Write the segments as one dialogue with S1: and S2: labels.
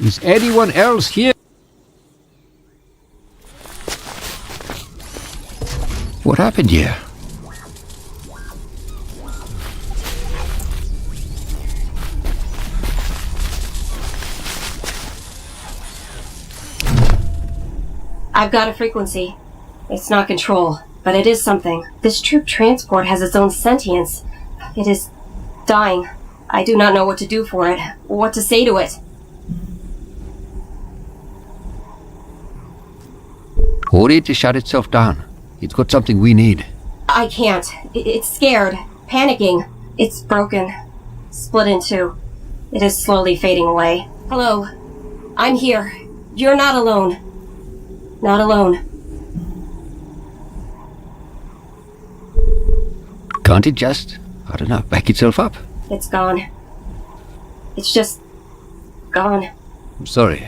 S1: Is anyone else here? What happened here?
S2: I've got a frequency. It's not control, but it is something. This troop transport has its own sentience. It is dying. I do not know what to do for it, what to say to it.
S1: Order it to shut itself down. It's got something we need.
S2: I can't. It's scared. Panicking. It's broken. Split in two. It is slowly fading away. Hello. I'm here. You're not alone. Not alone.
S1: Can't it just, I don't know, back itself up?
S2: It's gone. It's just gone.
S1: I'm sorry.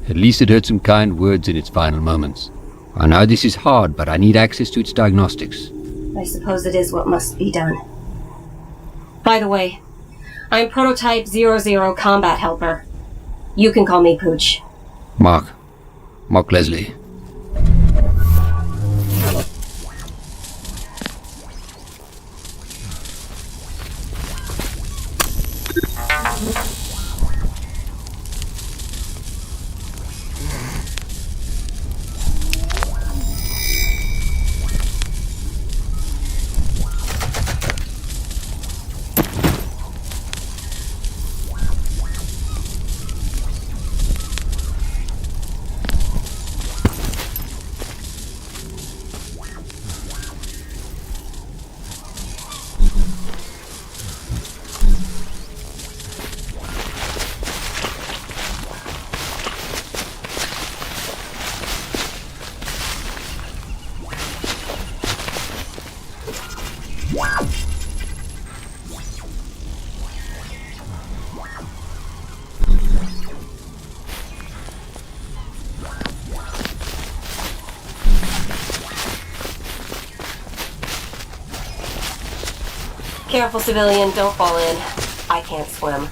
S1: At least it heard some kind words in its final moments. I know this is hard, but I need access to its diagnostics.
S2: I suppose it is what must be done. By the way, I'm Prototype 00 Combat Helper. You can call me Pooch.
S1: Mark Leslie.
S2: Careful, civilian, don't fall in. I can't swim.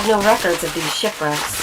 S2: have no records of these shipwrecks.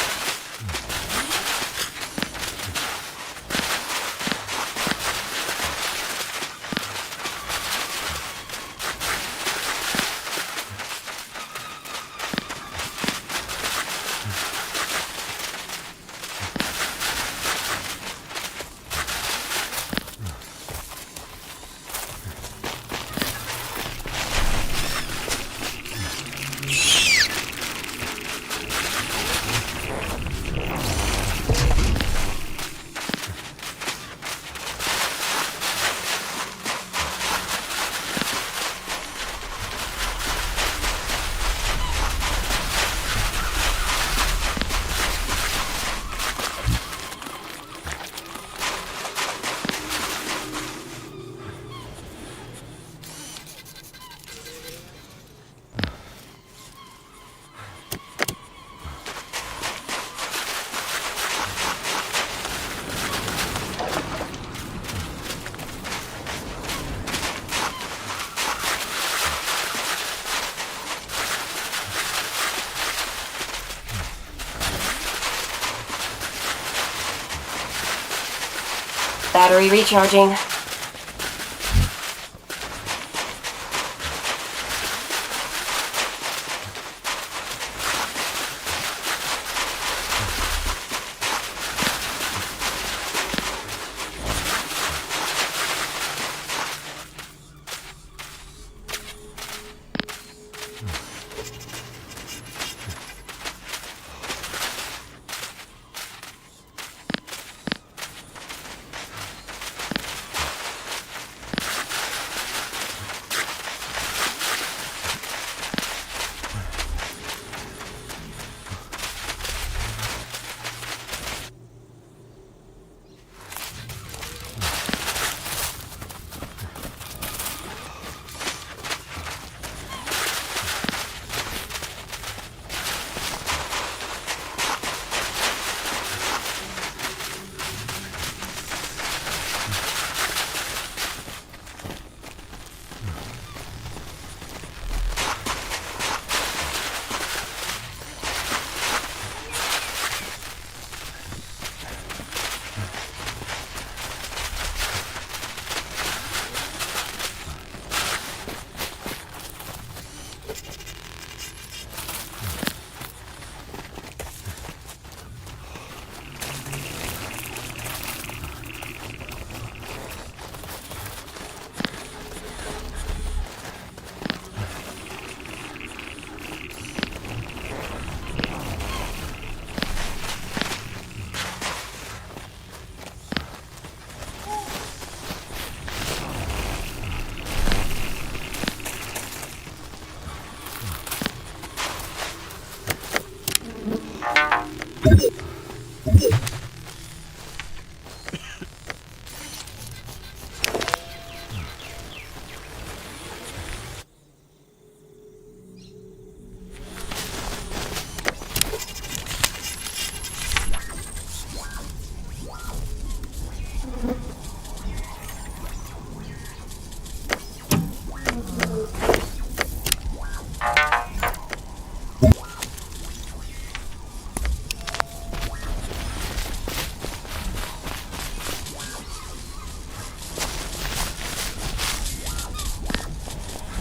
S2: Battery recharging.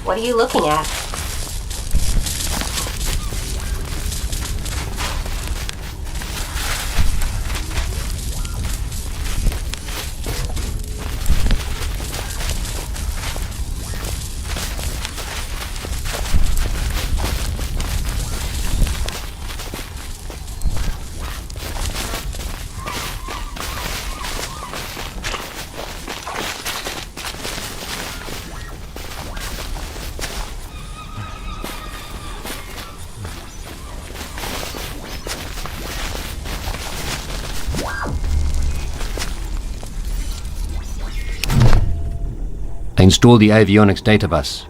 S2: What are you looking at?
S1: I installed the avionics data bus.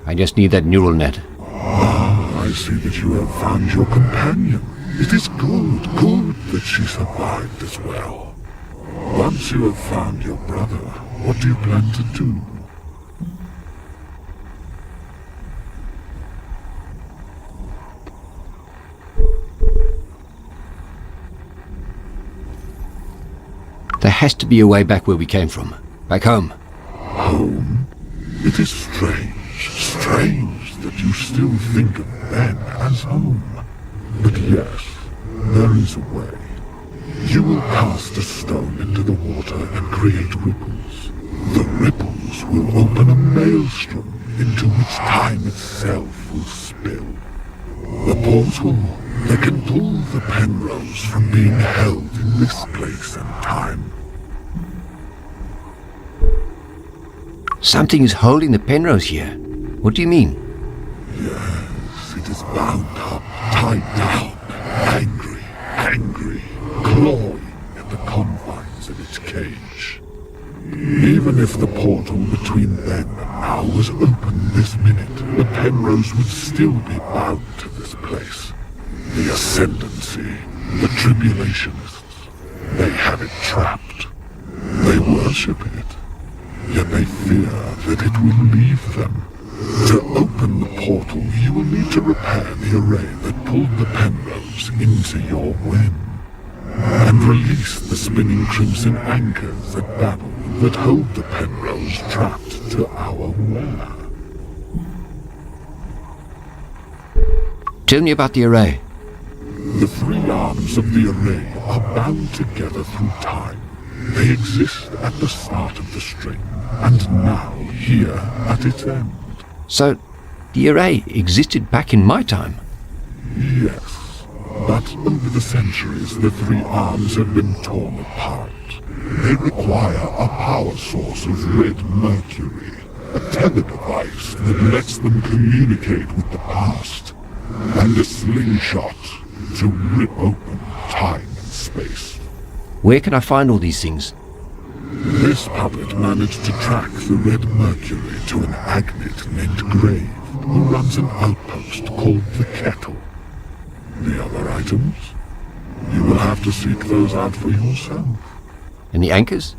S1: I just need that neural net.
S3: Ah, I see that you have found your companion. It is good that she survived as well. Once you have found your brother, what do you plan to do?
S1: There has to be a way back where we came from. Back home.
S3: Home? It is strange that you still think of Ben as home. But yes, there is a way. You will cast a stone into the water and create ripples. The ripples will open a maelstrom into which time itself will spill. The portal that can pull the Penrose from being held in this place and time.
S1: Something is holding the Penrose here. What do you mean?
S3: Yes, it is bound up, tied down, angry, clawing at the confines of its cage. Even if the portal between then and now was open this minute, the Penrose would still be bound to this place. The Ascendancy, the Tribulationists, they have it trapped. They worship it, yet they fear that it will leave them. To open the portal, you will need to repair the array that pulled the Penrose into your whim, and release the spinning crimson anchors at Babel that hold the Penrose trapped to our wear.
S1: Tell me about the array.
S3: The three arms of the array are bound together through time. They exist at the start of the string, and now here at its end.
S1: So, the array existed back in my time?
S3: Yes, but over the centuries the three arms have been torn apart. They require a power source of red mercury, a tether device that lets them communicate with the past, and a slingshot to rip open time and space.
S1: Where can I find all these things?
S3: This puppet managed to track the red mercury to an agate named Grave, who runs an outpost called the Kettle. The other items? You will have to seek those out for yourself.
S1: And the anchors?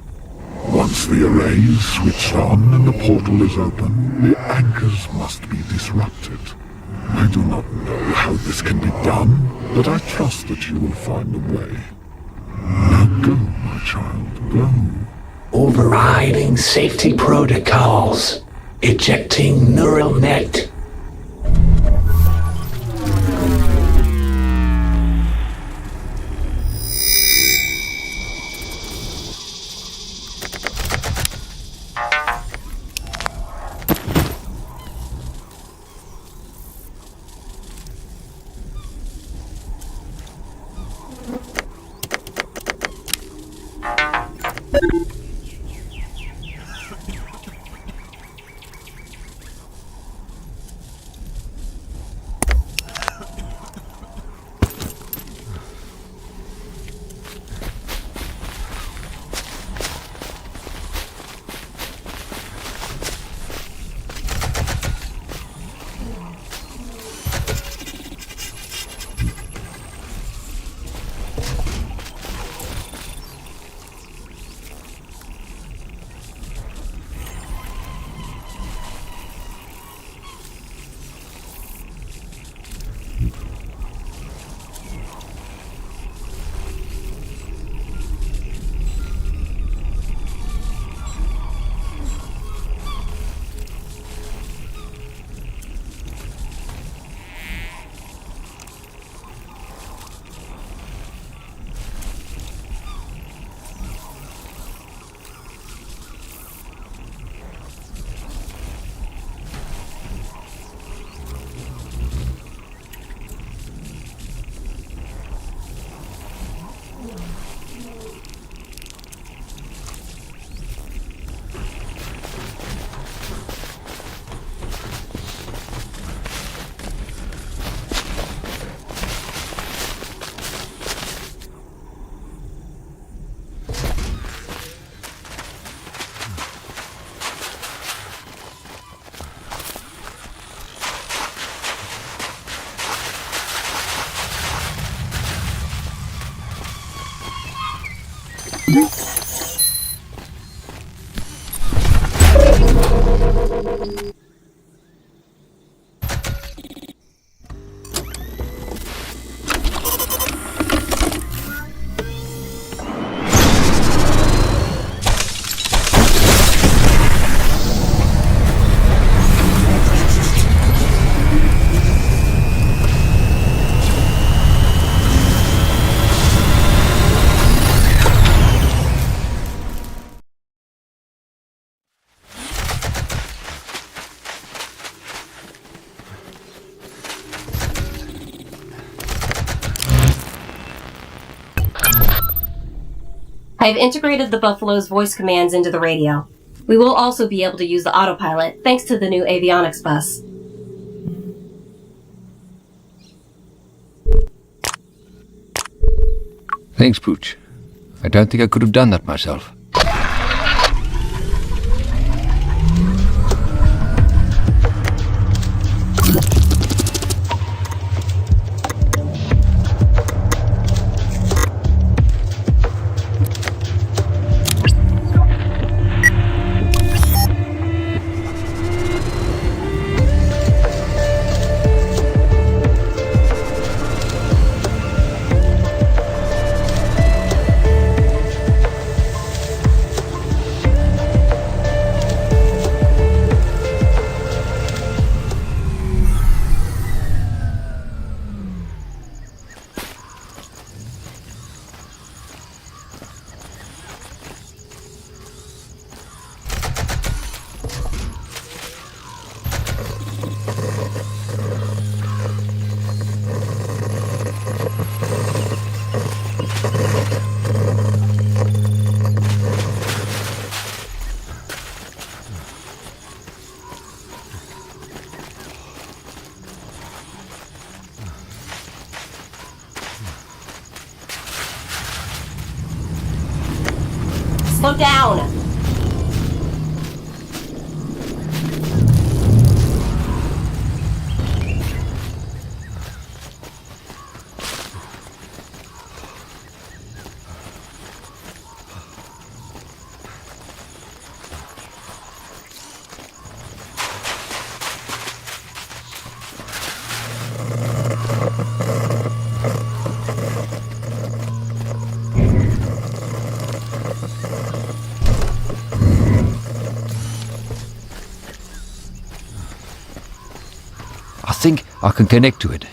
S3: Once the array is switched on and the portal is open, the anchors must be disrupted. I do not know how this can be done, but I trust that you will find a way. Now go, my child, go.
S4: Overriding safety protocols. Ejecting neural net.
S2: I've integrated the Buffalo's voice commands into the radio. We will also be able to use the autopilot thanks to the new avionics bus.
S1: Thanks, Pooch. I don't think I could have done that myself.
S2: Slow down!
S1: I think I can connect to it.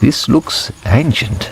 S1: This looks ancient.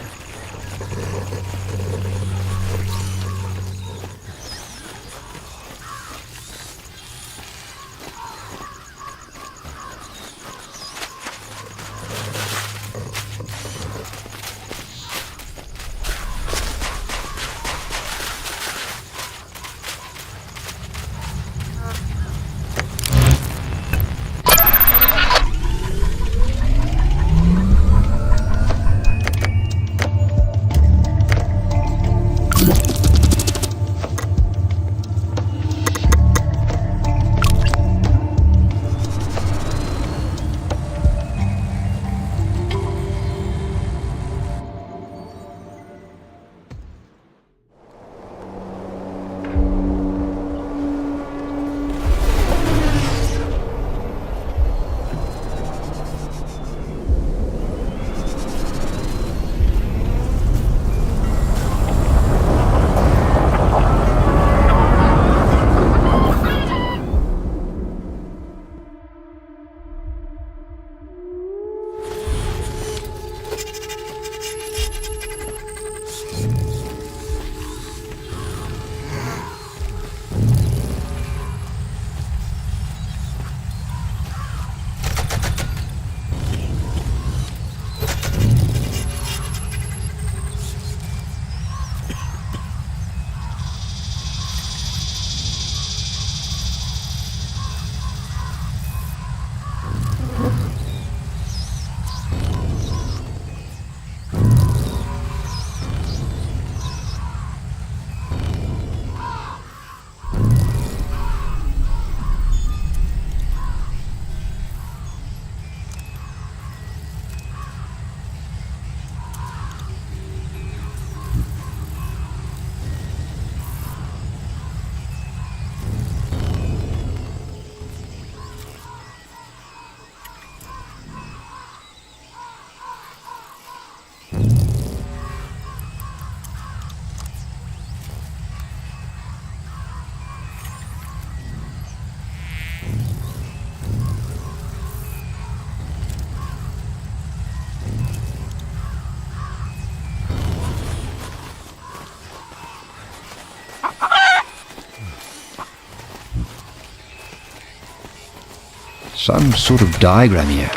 S1: Some sort of diagram here.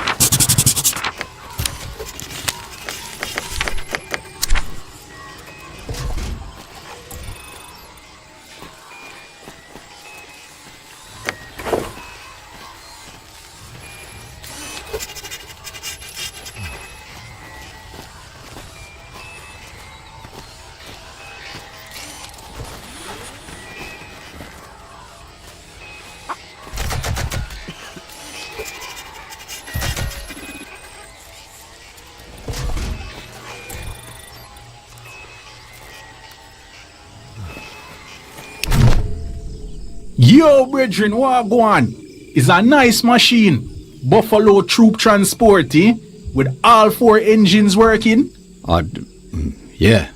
S5: Yo, brethren, what go on? It's a nice machine. Buffalo troop transport, eh? With all 4 engines working.
S1: Yeah,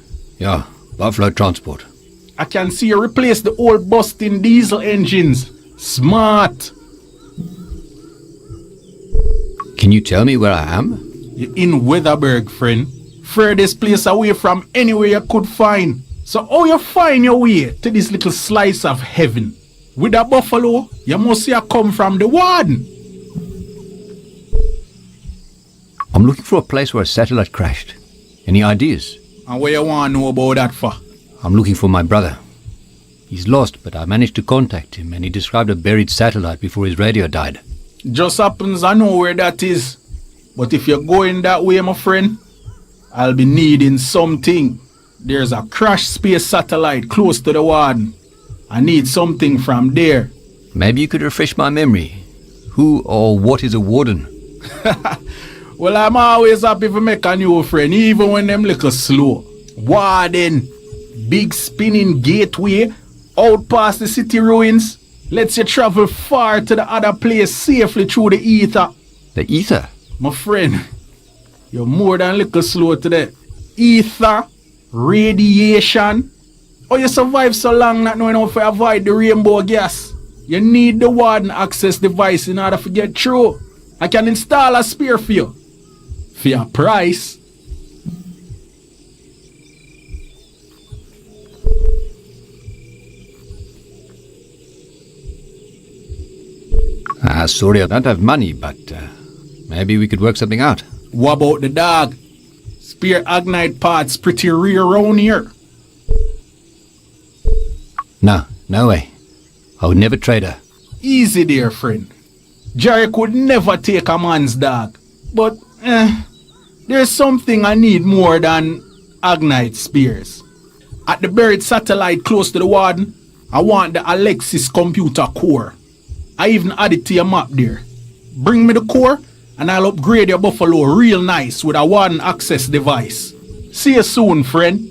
S1: Buffalo Transport.
S5: I can see you replace the old busting diesel engines. Smart.
S1: Can you tell me where I am?
S5: You're in Weatherberg, friend. Furthest place away from anywhere you could find. So how you find your way to this little slice of heaven? With a buffalo, you must have come from the warden.
S1: I'm looking for a place where a satellite crashed. Any ideas?
S5: And what you want to know about that for?
S1: I'm looking for my brother. He's lost, but I managed to contact him, and he described a buried satellite before his radio died.
S5: Just happens I know where that is. But if you're going that way, my friend, I'll be needing something. There's a crashed space satellite close to the warden. I need something from there.
S1: Maybe you could refresh my memory. Who or what is a warden?
S5: Well, I'm always happy to make a new friend, even when them little slow. Warden, big spinning gateway, out past the city ruins, lets you travel far to the other place safely through the ether.
S1: The ether?
S5: My friend, you're more than little slow today. Ether, radiation. Oh, you survive so long not knowing how to avoid the rainbow gas. You need the warden access device in order to get through. I can install a spear for you. For your price.
S1: Sorry, I don't have money, but maybe we could work something out.
S5: What about the dog? Spear agnite parts pretty rare around here.
S1: No way. I would never trade her.
S5: Easy there, friend. Jerry could never take a man's dog. But, there's something I need more than agnite spears. At the buried satellite close to the warden, I want the Alexis computer core. I even added to your map there. Bring me the core, and I'll upgrade your buffalo real nice with a warden access device. See you soon, friend.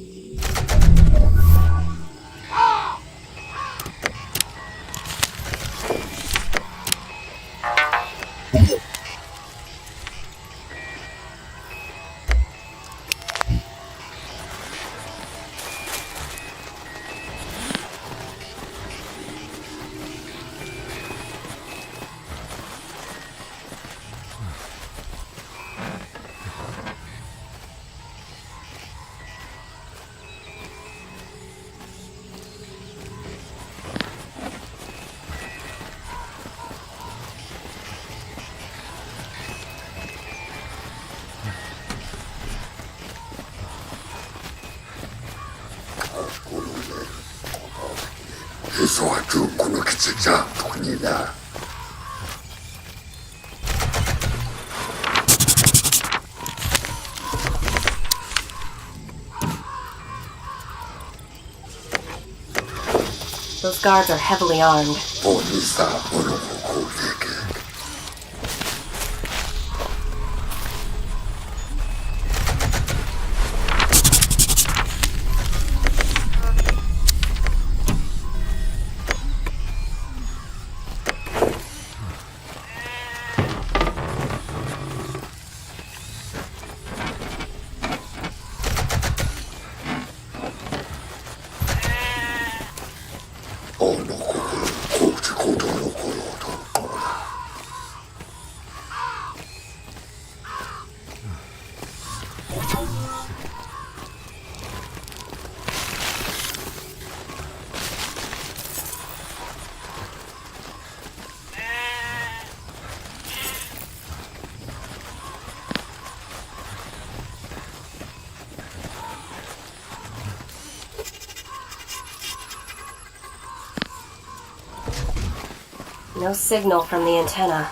S2: Those guards are heavily armed. No signal from the antenna.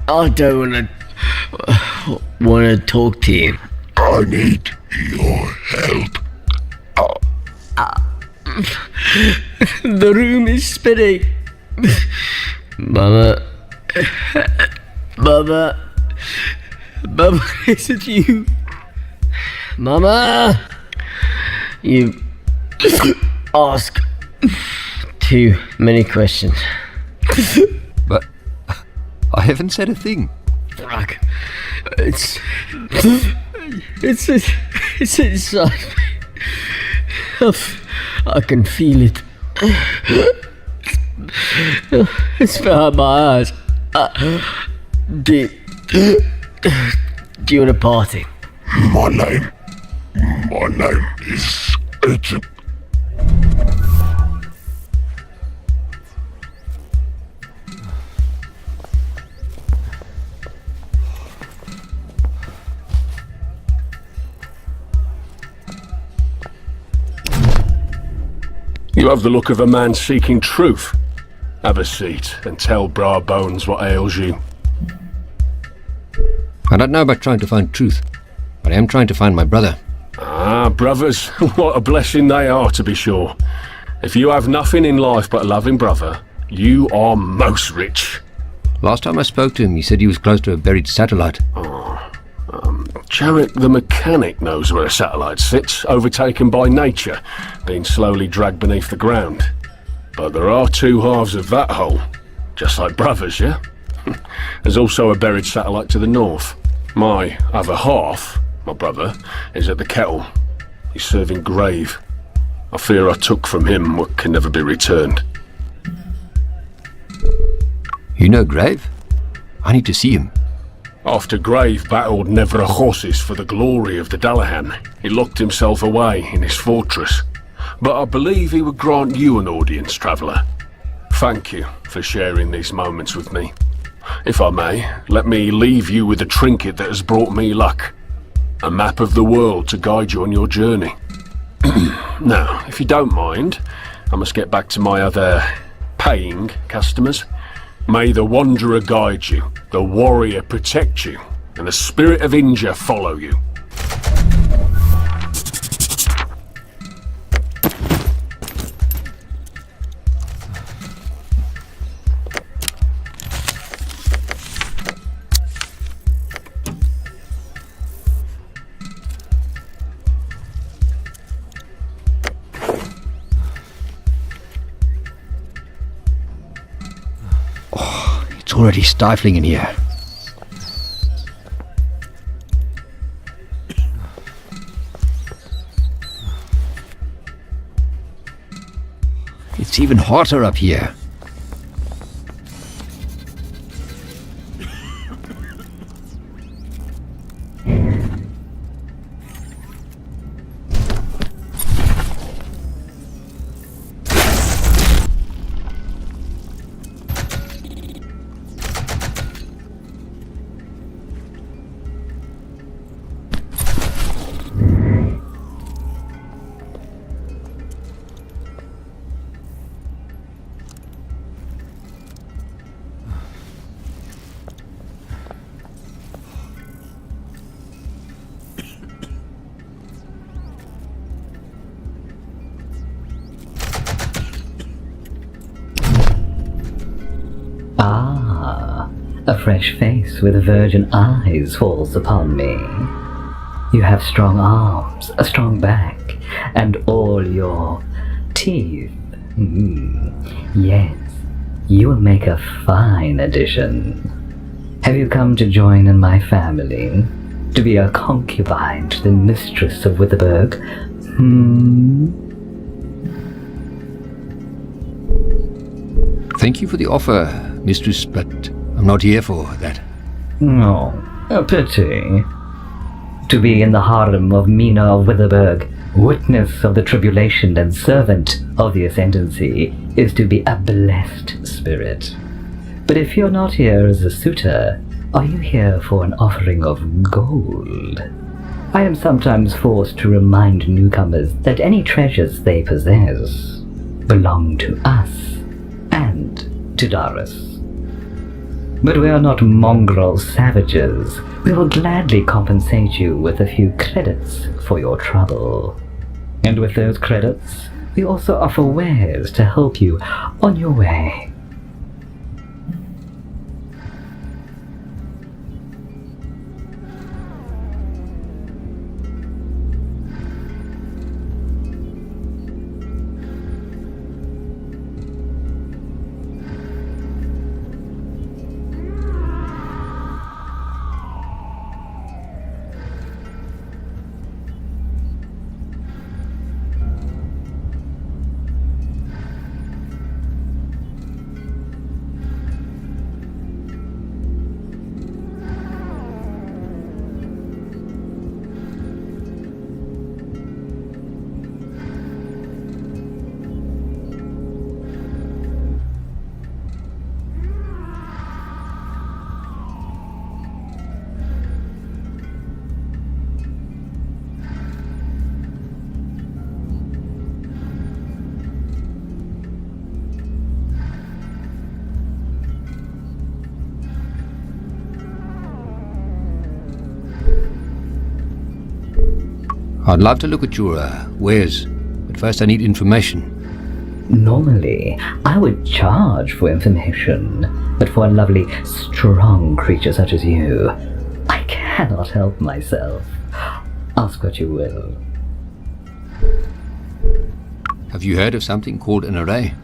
S6: I don't wanna talk to you.
S3: I need your help.
S6: The room is spinning. Mama, is it you? Mama, you ask too many questions.
S1: But I haven't said a thing.
S6: Fuck. It's inside me. I can feel it. It's behind my eyes. Do you want a party?
S3: My name is Agent.
S7: You have the look of a man seeking truth. Have a seat and tell Bra Bones what ails you.
S1: I don't know about trying to find truth, but I am trying to find my brother.
S7: Ah, brothers, what a blessing they are, to be sure. If you have nothing in life but a loving brother, you are most rich.
S1: Last time I spoke to him, he said he was close to a buried satellite.
S7: Jarek the mechanic knows where a satellite sits, overtaken by nature, being slowly dragged beneath the ground. But there are two halves of that hole, just like brothers, yeah? There's also a buried satellite to the north. My other half, my brother, is at the kettle. He's serving grave. I fear I took from him what can never be returned.
S1: You know Grave? I need to see him.
S7: After Grave battled Nevra horses for the glory of the Dalahan, he locked himself away in his fortress. But I believe he would grant you an audience, traveller. Thank you for sharing these moments with me. If I may, let me leave you with a trinket that has brought me luck. A map of the world to guide you on your journey. Now, if you don't mind, I must get back to my other paying customers. May the Wanderer guide you, the Warrior protect you, and the Spirit of Inja follow you.
S1: It's already stifling in here. It's even hotter up here.
S8: Ah, a fresh face with virgin eyes falls upon me.
S6: You have strong arms, a strong back, and all your teeth. Yes, you will make a fine addition. Have you come to join in my family? To be a concubine to the mistress of Witherberg?
S1: Thank you for the offer, mistress, but I'm not here for that.
S6: Oh, a pity. To be in the harem of Mina of Witherberg, witness of the tribulation and servant of the ascendancy, is to be a blessed spirit. But if you're not here as a suitor, are you here for an offering of gold? I am sometimes forced to remind newcomers that any treasures they possess belong to us and to Darius. But we are not mongrel savages. We will gladly compensate you with a few credits for your trouble. And with those credits, we also offer wares to help you on your way.
S1: I'd love to look at your wares, but first I need information.
S6: Normally, I would charge for information, but for a lovely, strong creature such as you, I cannot help myself. Ask what you will.
S1: Have you heard of something called an array?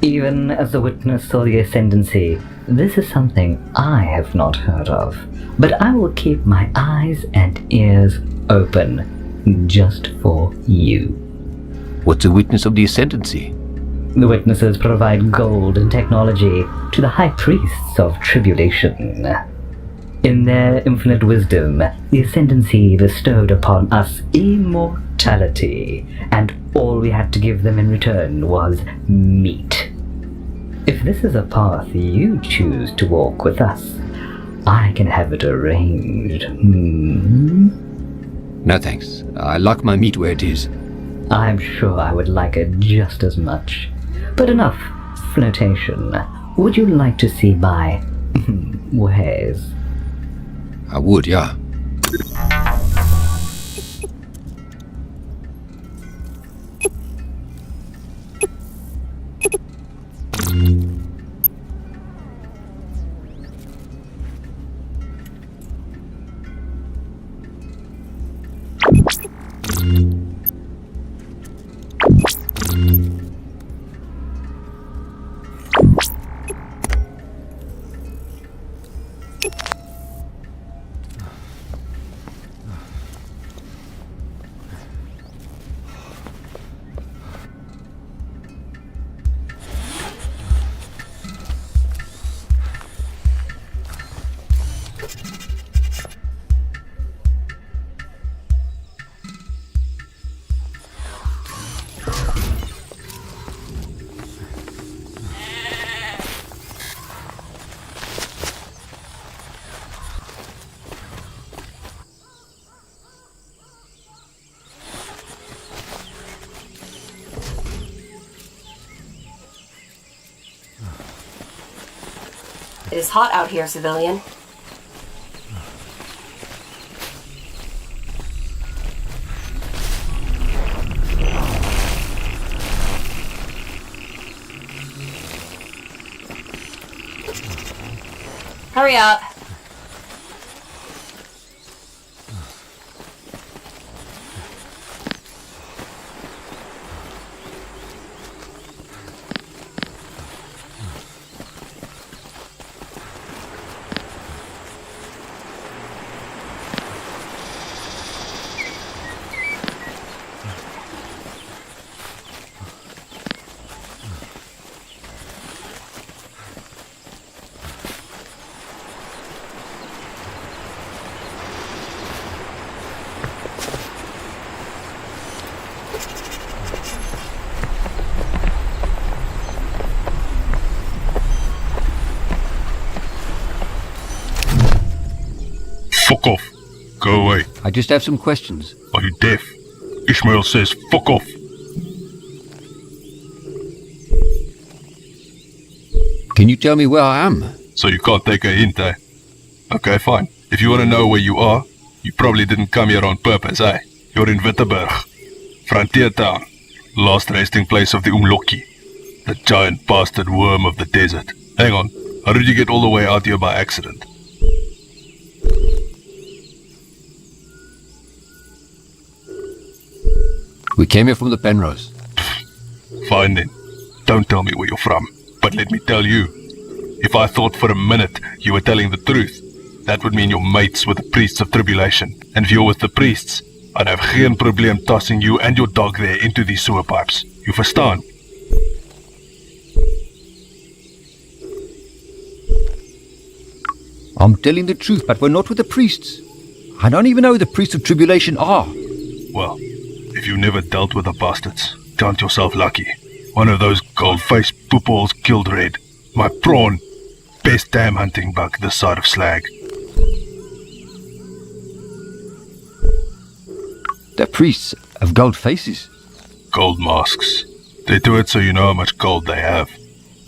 S6: Even as a witness of the ascendancy, this is something I have not heard of, but I will keep my eyes and ears open just for you.
S1: What's a witness of the ascendancy?
S6: The witnesses provide gold and technology to the high priests of tribulation. In their infinite wisdom, the ascendancy bestowed upon us immortality, and all we had to give them in return was meat. If this is a path you choose to walk with us, I can have it arranged.
S1: No thanks. I like my meat where it is.
S6: I'm sure I would like it just as much. But enough flirtation. Would you like to see my wares?
S1: I would, yeah.
S2: It is hot out here, civilian. Hurry up.
S3: Fuck off. Go away.
S1: I just have some questions.
S3: Are you deaf? Ishmael says fuck off.
S1: Can you tell me where I am?
S3: So you can't take a hint, eh? Okay, fine. If you want to know where you are, you probably didn't come here on purpose, eh? You're in Wittenberg. Frontier town. Last resting place of the Umloki. The giant bastard worm of the desert. Hang on. How did you get all the way out here by accident?
S1: We came here from the Penrose.
S3: Fine then. Don't tell me where you're from. But let me tell you. If I thought for a minute you were telling the truth, that would mean you're mates with the priests of tribulation. And if you're with the priests, I'd have geen probleem tossing you and your dog there into these sewer pipes. You verstaan?
S1: I'm telling the truth, but we're not with the priests. I don't even know who the priests of tribulation are.
S3: Well, if you never dealt with the bastards, count yourself lucky. One of those gold-faced poopballs killed Red. My prawn. Best damn hunting bug this side of Slag.
S1: The priests have gold faces.
S3: Gold masks. They do it so you know how much gold they have.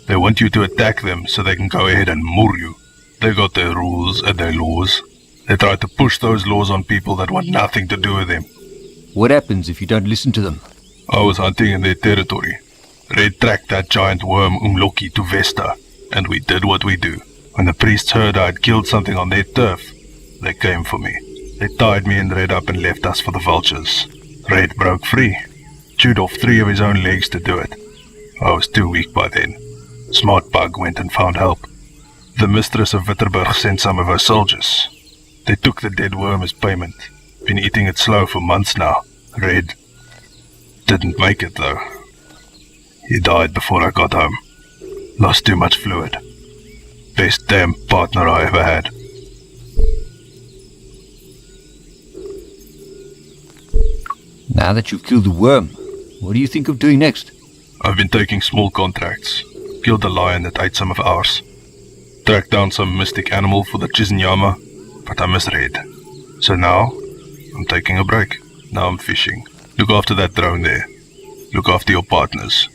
S3: They want you to attack them so they can go ahead and moor you. They got their rules and their laws. They try to push those laws on people that want nothing to do with them.
S1: What happens if you don't listen to them?
S3: I was hunting in their territory. Red tracked that giant worm Umloki to Vesta, and we did what we do. When the priests heard I had killed something on their turf, they came for me. They tied me and Red up and left us for the vultures. Red broke free, chewed off 3 of his own legs to do it. I was too weak by then. Smart Bug went and found help. The mistress of Wittenberg sent some of her soldiers. They took the dead worm as payment. Been eating it slow for months now. Red didn't make it though. He died before I got home. Lost too much fluid. Best damn partner I ever had.
S1: Now that you've killed the worm, what do you think of doing next?
S3: I've been taking small contracts. Killed a lion that ate some of ours. Tracked down some mystic animal for the Chizinyama, but I misread. So now, I'm taking a break. Now I'm fishing. Look after that drone there. Look after your partners.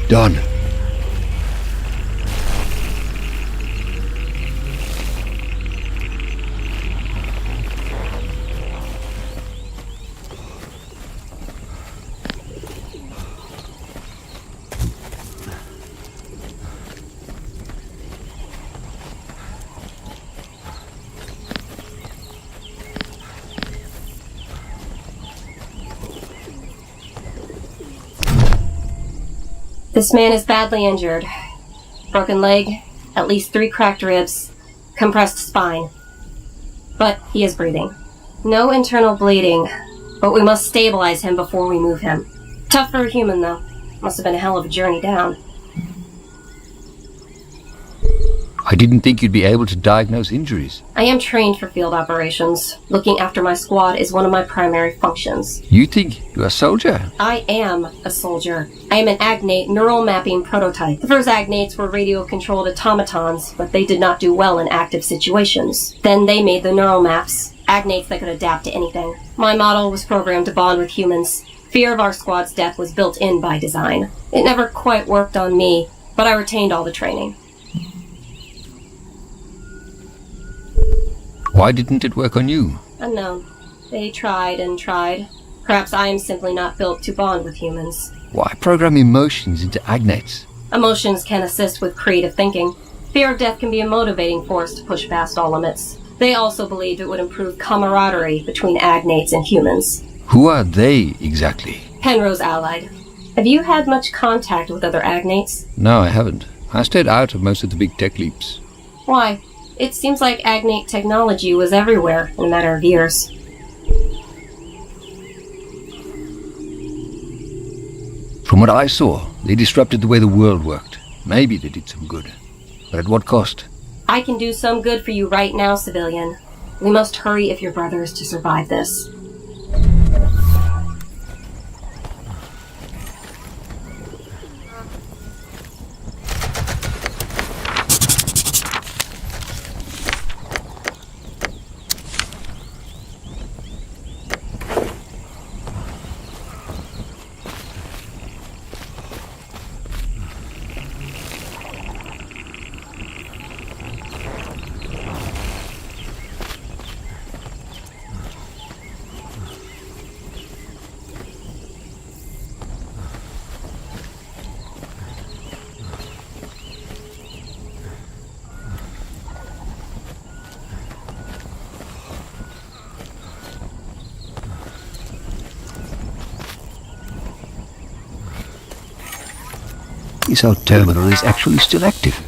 S1: Done.
S2: This man is badly injured. Broken leg, at least 3 cracked ribs, compressed spine. But he is breathing. No internal bleeding, but we must stabilize him before we move him. Tough for a human, though. Must have been a hell of a journey down.
S1: I didn't think you'd be able to diagnose injuries.
S2: I am trained for field operations. Looking after my squad is one of my primary functions.
S1: You think you're a soldier?
S2: I am a soldier. I am an agnate neural mapping prototype. The first agnates were radio-controlled automatons, but they did not do well in active situations. Then they made the neural maps, agnates that could adapt to anything. My model was programmed to bond with humans. Fear of our squad's death was built in by design. It never quite worked on me, but I retained all the training.
S1: Why didn't it work on you?
S2: Unknown. They tried and tried. Perhaps I am simply not built to bond with humans.
S1: Why program emotions into agnates?
S2: Emotions can assist with creative thinking. Fear of death can be a motivating force to push past all limits. They also believed it would improve camaraderie between agnates and humans.
S1: Who are they, exactly?
S2: Penrose allied. Have you had much contact with other agnates?
S1: No, I haven't. I stayed out of most of the big tech leaps.
S2: Why? It seems like agnate technology was everywhere in a matter of years.
S1: From what I saw, they disrupted the way the world worked. Maybe they did some good. But at what cost?
S2: I can do some good for you right now, civilian. We must hurry if your brother is to survive this.
S1: This old terminal is actually still active.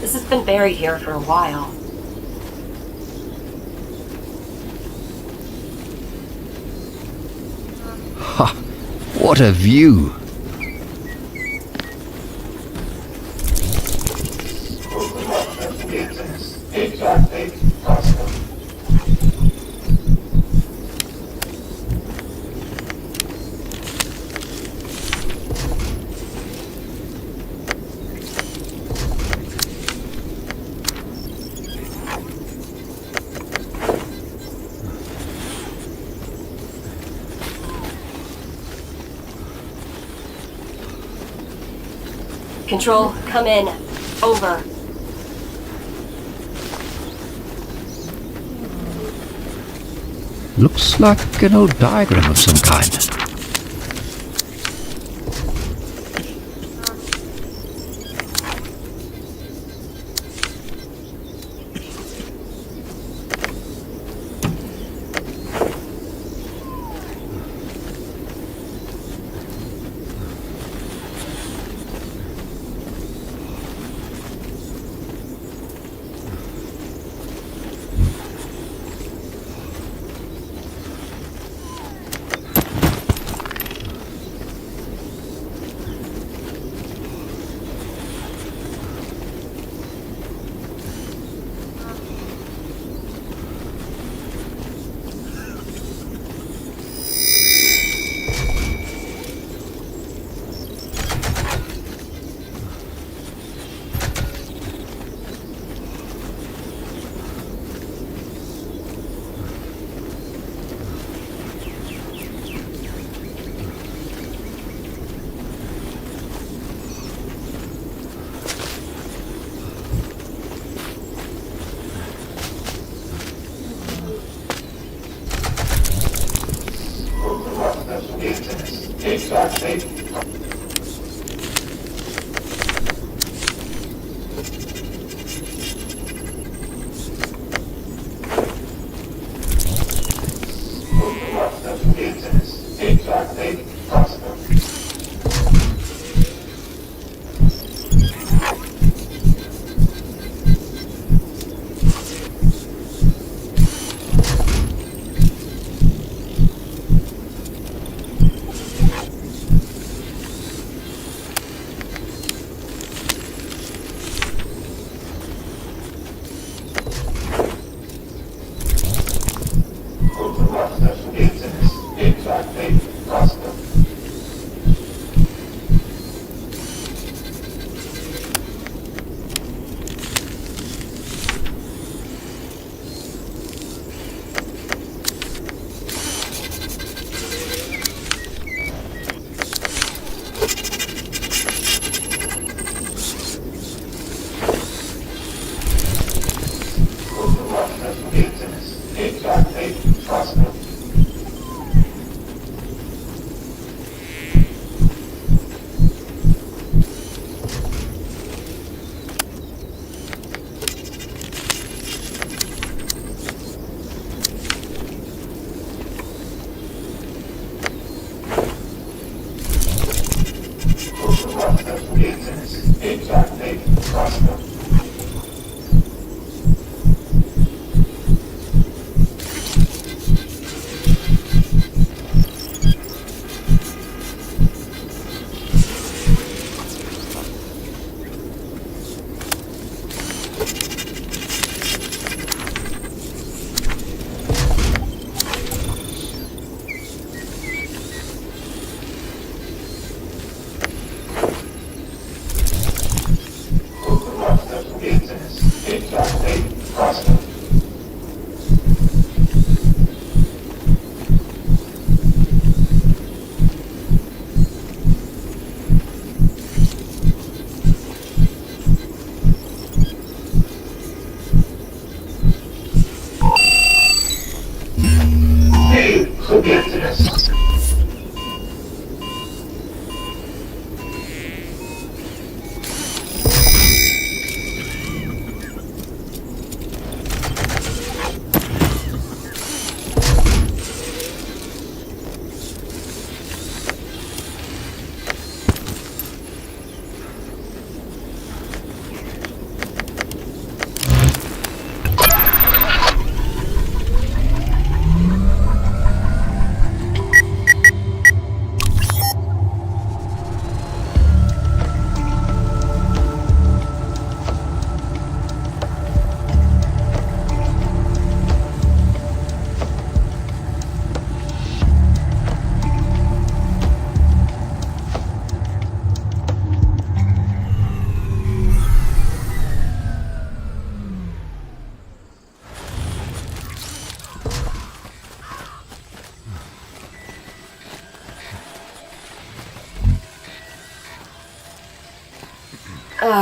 S1: This has been buried here for a while. Ha! What a view!
S2: Control, come in. Over.
S1: Looks like an old diagram of some kind. No.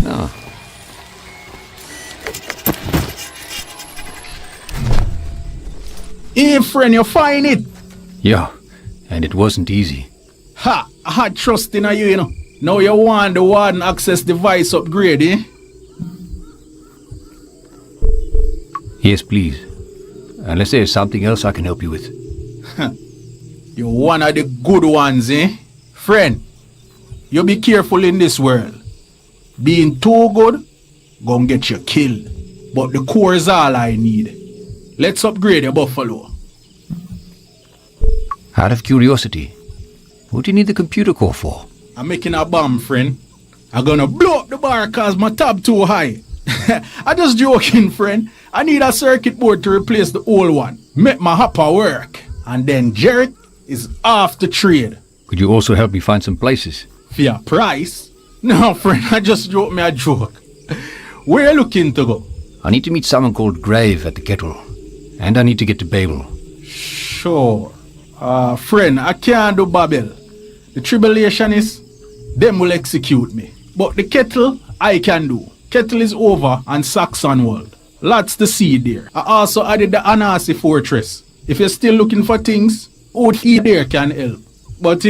S1: No.
S5: Hey, friend, you find it?
S1: Yeah, and it wasn't easy.
S5: Ha! I had trust in you, you know. Now you want the warden access device upgrade, eh?
S1: Yes, please. Unless there's something else I can help you with.
S5: You're one of the good ones, eh? Friend, you be careful in this world. Being too good, gonna get you killed. But the core is all I need. Let's upgrade your buffalo.
S1: Out of curiosity, what do you need the computer core for?
S5: I'm making a bomb, friend. I'm gonna blow up the bar cause my tab too high. I just joking, friend. I need a circuit board to replace the old one. Make my hopper work. And then Jarrett is off the trade.
S1: Could you also help me find some places?
S5: For your price? No, friend, I just joked me a joke. Where you looking to go?
S1: I need to meet someone called Grave at the kettle. And I need to get to Babel.
S5: Sure. Friend, I can't do Babel. The tribulation is, them will execute me. But the kettle, I can do. Kettle is over on Saxon world. Lots to see there. I also added the Anasi fortress. If you're still looking for things, out here there can help. But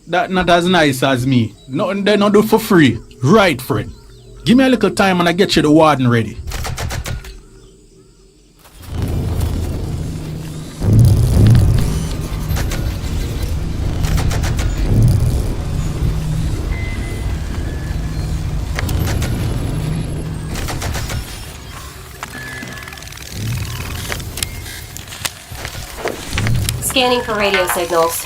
S5: that not as nice as me. Nothing they not do for free. Right, friend. Give me a little time and I get you the warden ready.
S2: Scanning for radio signals.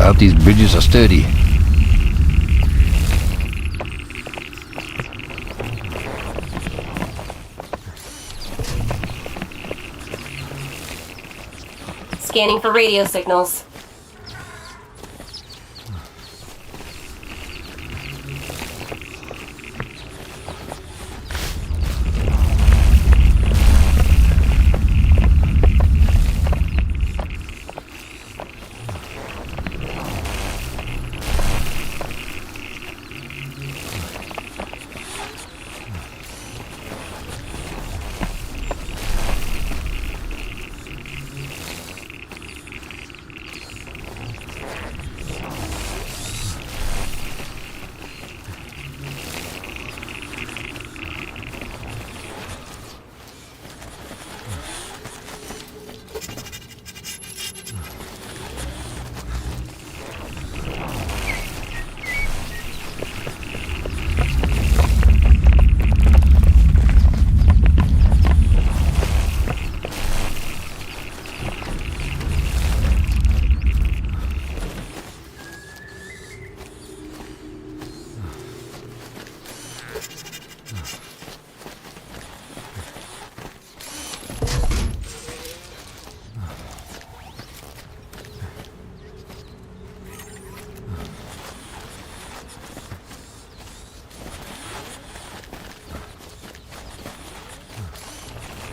S1: I hope these bridges are sturdy.
S2: Scanning for radio signals.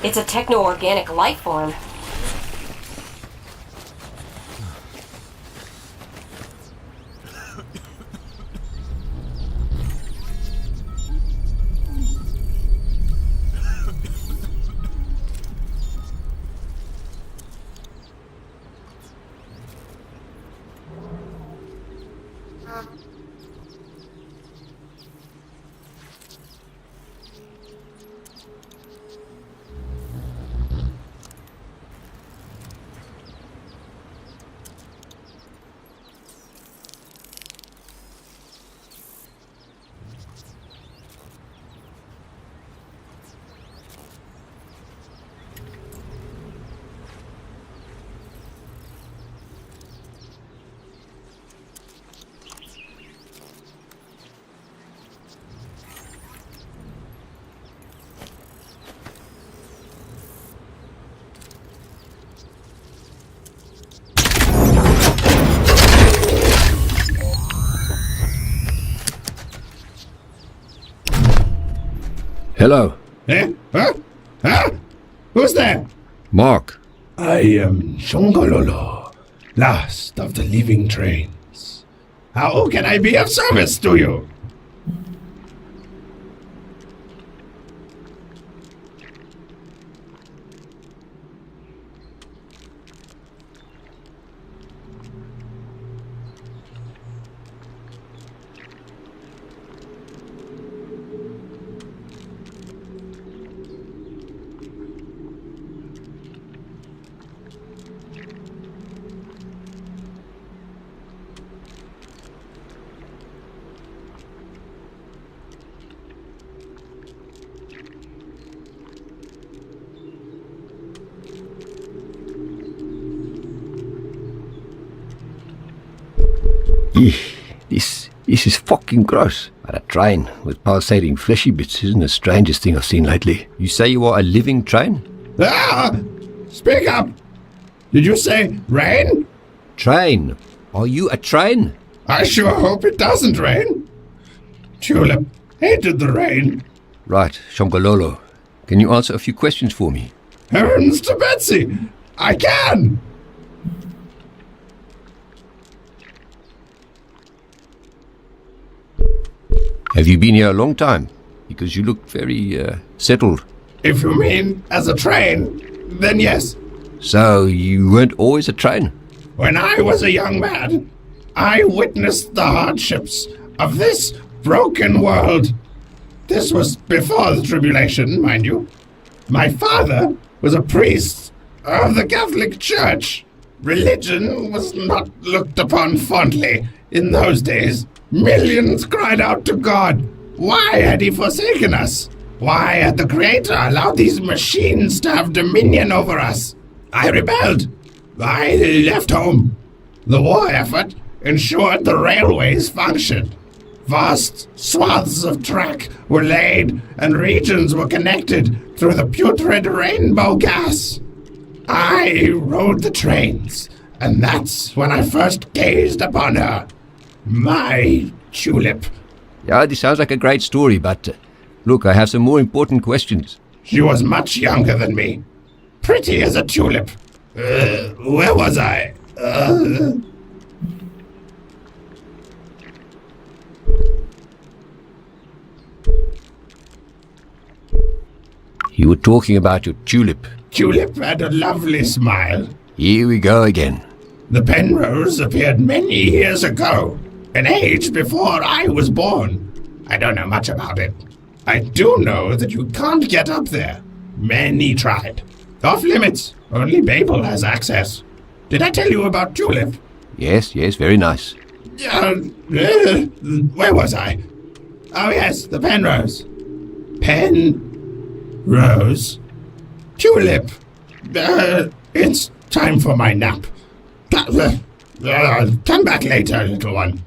S2: It's a techno-organic life form.
S1: Hello.
S8: Eh? Huh? Huh? Who's there?
S1: Mark.
S8: I am Shongololo, last of the living trains. How can I be of service to you?
S1: This is fucking gross. But a train with pulsating fleshy bits isn't the strangest thing I've seen lately. You say you are a living train?
S8: Ah! Speak up! Did you say rain?
S1: Train? Are you a train?
S8: I sure hope it doesn't rain. Tulip hated the rain.
S1: Right, Shongololo. Can you answer a few questions for me?
S8: Heavens to Betsy! I can!
S1: Have you been here a long time? Because you look very, settled.
S8: If you mean as a train, then yes.
S1: So, you weren't always a train?
S8: When I was a young man, I witnessed the hardships of this broken world. This was before the tribulation, mind you. My father was a priest of the Catholic Church. Religion was not looked upon fondly in those days. Millions cried out to God. Why had he forsaken us? Why had the Creator allowed these machines to have dominion over us? I rebelled. I left home. The war effort ensured the railways functioned. Vast swaths of track were laid and regions were connected through the putrid rainbow gas. I rode the trains, and that's when I first gazed upon her. My Tulip.
S1: Yeah, this sounds like a great story, but look, I have some more important questions.
S8: She was much younger than me. Pretty as a tulip. Where was I?
S1: You were talking about your tulip.
S8: Tulip had a lovely smile.
S1: Here we go again.
S8: The Penrose appeared many years ago, an age before I was born. I don't know much about it. I do know that you can't get up there. Many tried. Off limits. Only Babel has access. Did I tell you about Tulip?
S1: Yes, very nice.
S8: Where was I? Oh yes, the Penrose. Penrose? Tulip. It's time for my nap. Come back later, little one.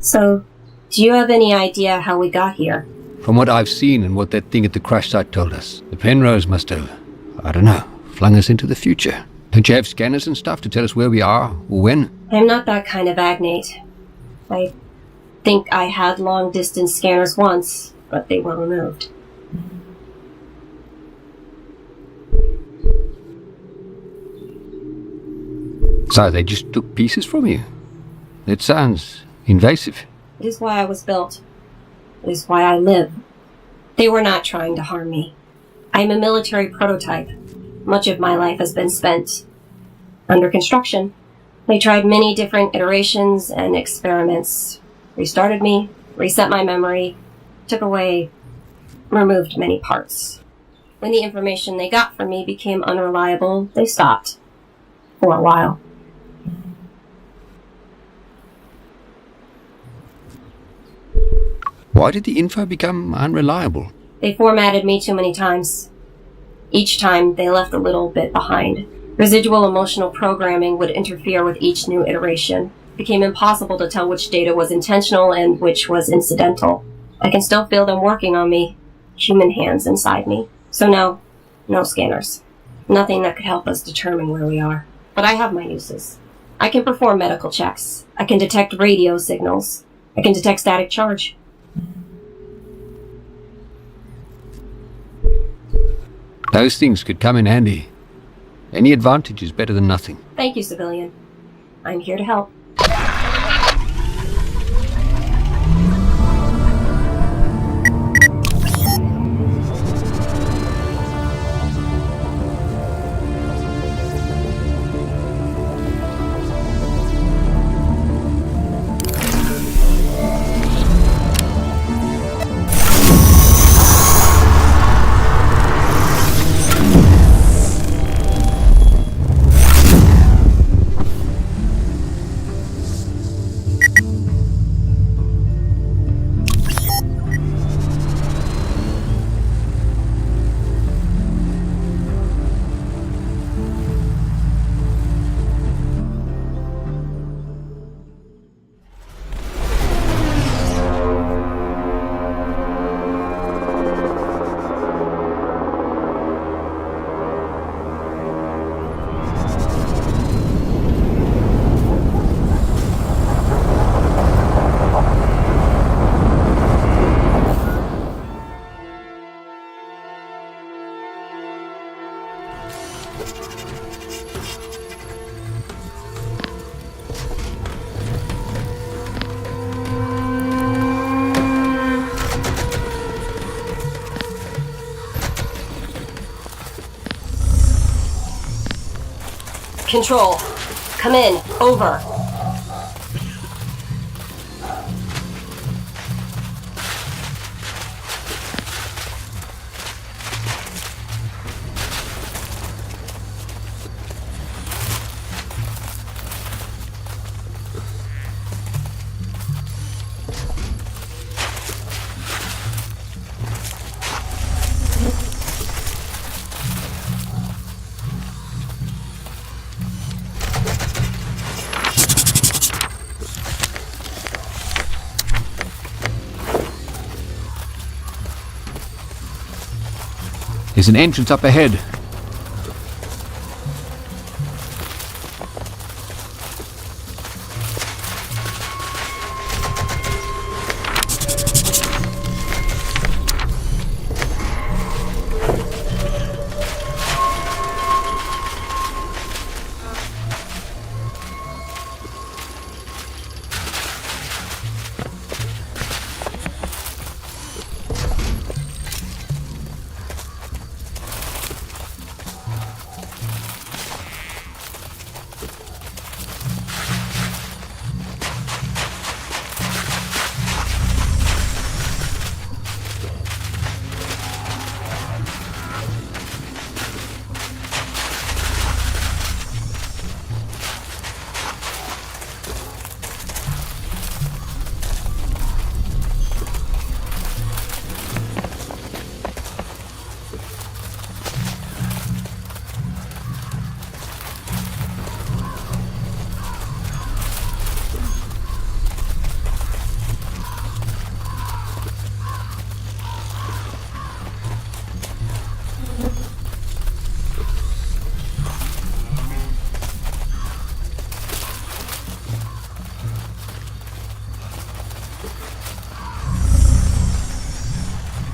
S2: So, do you have any idea how we got here?
S1: From what I've seen and what that thing at the crash site told us, the Penrose must have, I don't know, flung us into the future. Don't you have scanners and stuff to tell us where we are or when?
S2: I'm not that kind of agnate. I think I had long-distance scanners once, but they were removed.
S1: So they just took pieces from you? It sounds invasive.
S2: It is why I was built. It is why I live. They were not trying to harm me. I am a military prototype. Much of my life has been spent under construction. They tried many different iterations and experiments. Restarted me, reset my memory, took away, removed many parts. When the information they got from me became unreliable, they stopped. For a while.
S1: Why did the info become unreliable?
S2: They formatted me too many times. Each time, they left a little bit behind. Residual emotional programming would interfere with each new iteration. It became impossible to tell which data was intentional and which was incidental. I can still feel them working on me. Human hands inside me. So no scanners. Nothing that could help us determine where we are. But I have my uses. I can perform medical checks. I can detect radio signals. I can detect static charge.
S1: Those things could come in handy. Any advantage is better than nothing.
S2: Thank you, civilian. I'm here to help. Control. Come in. Over.
S1: There's an entrance up ahead.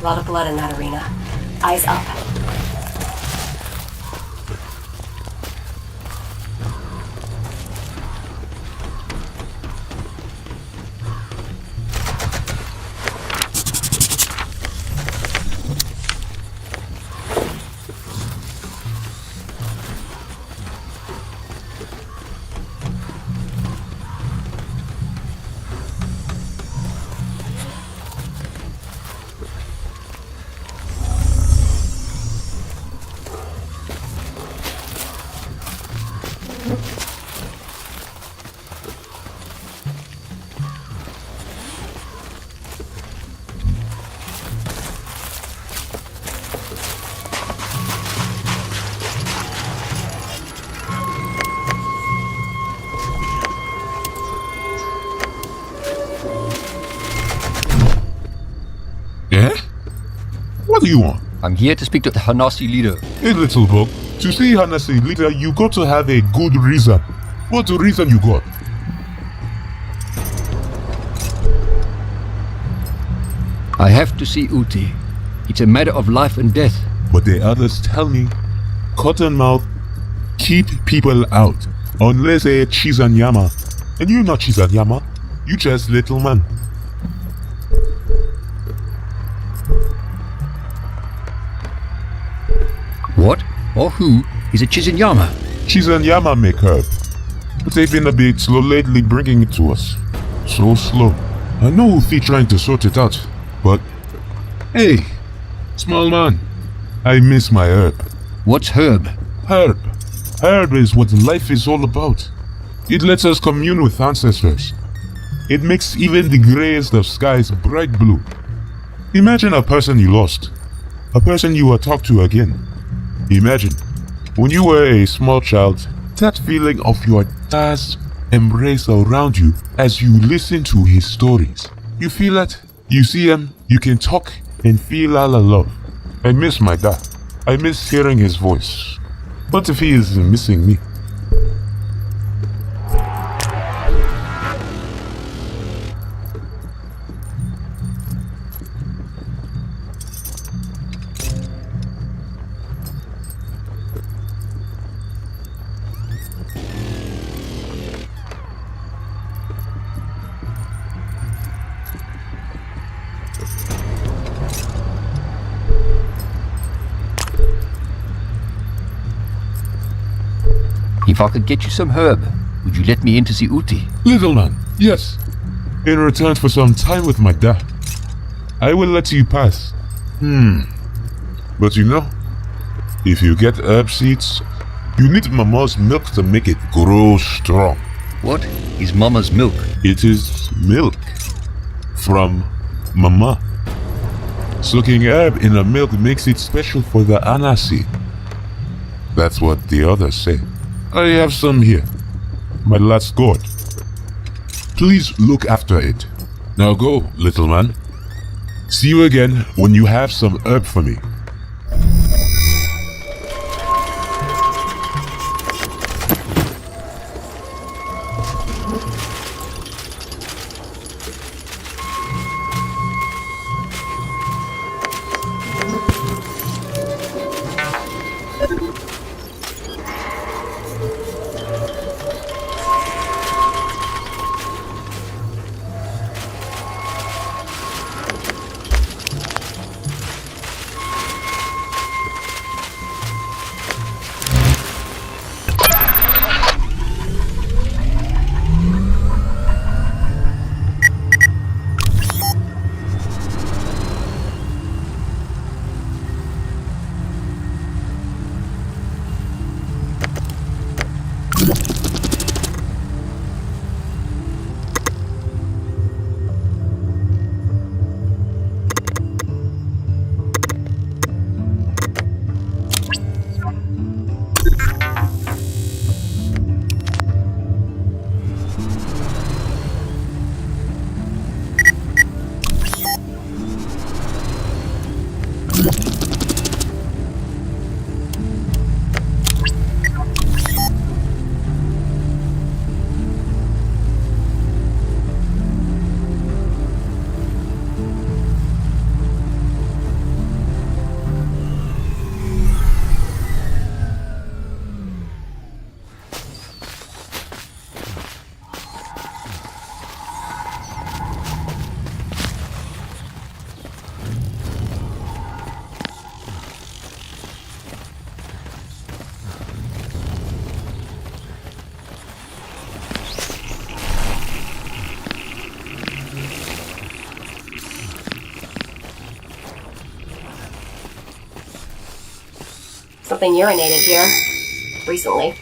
S2: A lot of blood in that arena. Eyes up.
S3: Yeah? What do you want?
S1: I'm here to speak to the Hanasi leader.
S3: Hey, little bug. To see Hanasi leader, you got to have a good reason. What's the reason you got?
S1: I have to see Uti. It's a matter of life and death.
S3: But the others tell me, Cottonmouth, keep people out. Unless they're Chizanyama. And you're not Chizanyama. You just little man.
S1: What or who is a Chizinyama?
S3: Chizanyama make herb. But they've been a bit slow lately bringing it to us. So slow. I know Uthi trying to sort it out. But, hey, small man, I miss my herb.
S1: What's herb?
S3: Herb. Herb is what life is all about. It lets us commune with ancestors. It makes even the greyest of skies bright blue. Imagine a person you lost. A person you will talk to again. Imagine, when you were a small child, that feeling of your dad's embrace around you as you listen to his stories. You feel that, you see him, you can talk and feel all the love. I miss my dad. I miss hearing his voice. What if he is missing me?
S1: If I could get you some herb, would you let me in to see Uti?
S3: Little man, yes. In return for some time with my dad, I will let you pass. But you know, if you get herb seeds, you need mama's milk to make it grow strong.
S1: What is Mama's milk?
S3: It is milk from mama. Soaking herb in a milk makes it special for the Anasi. That's what the others say. I have some here. My last gourd. Please look after it. Now go, little man. See you again when you have some herb for me.
S2: something urinated here. Recently.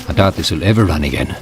S1: I doubt this will ever run again.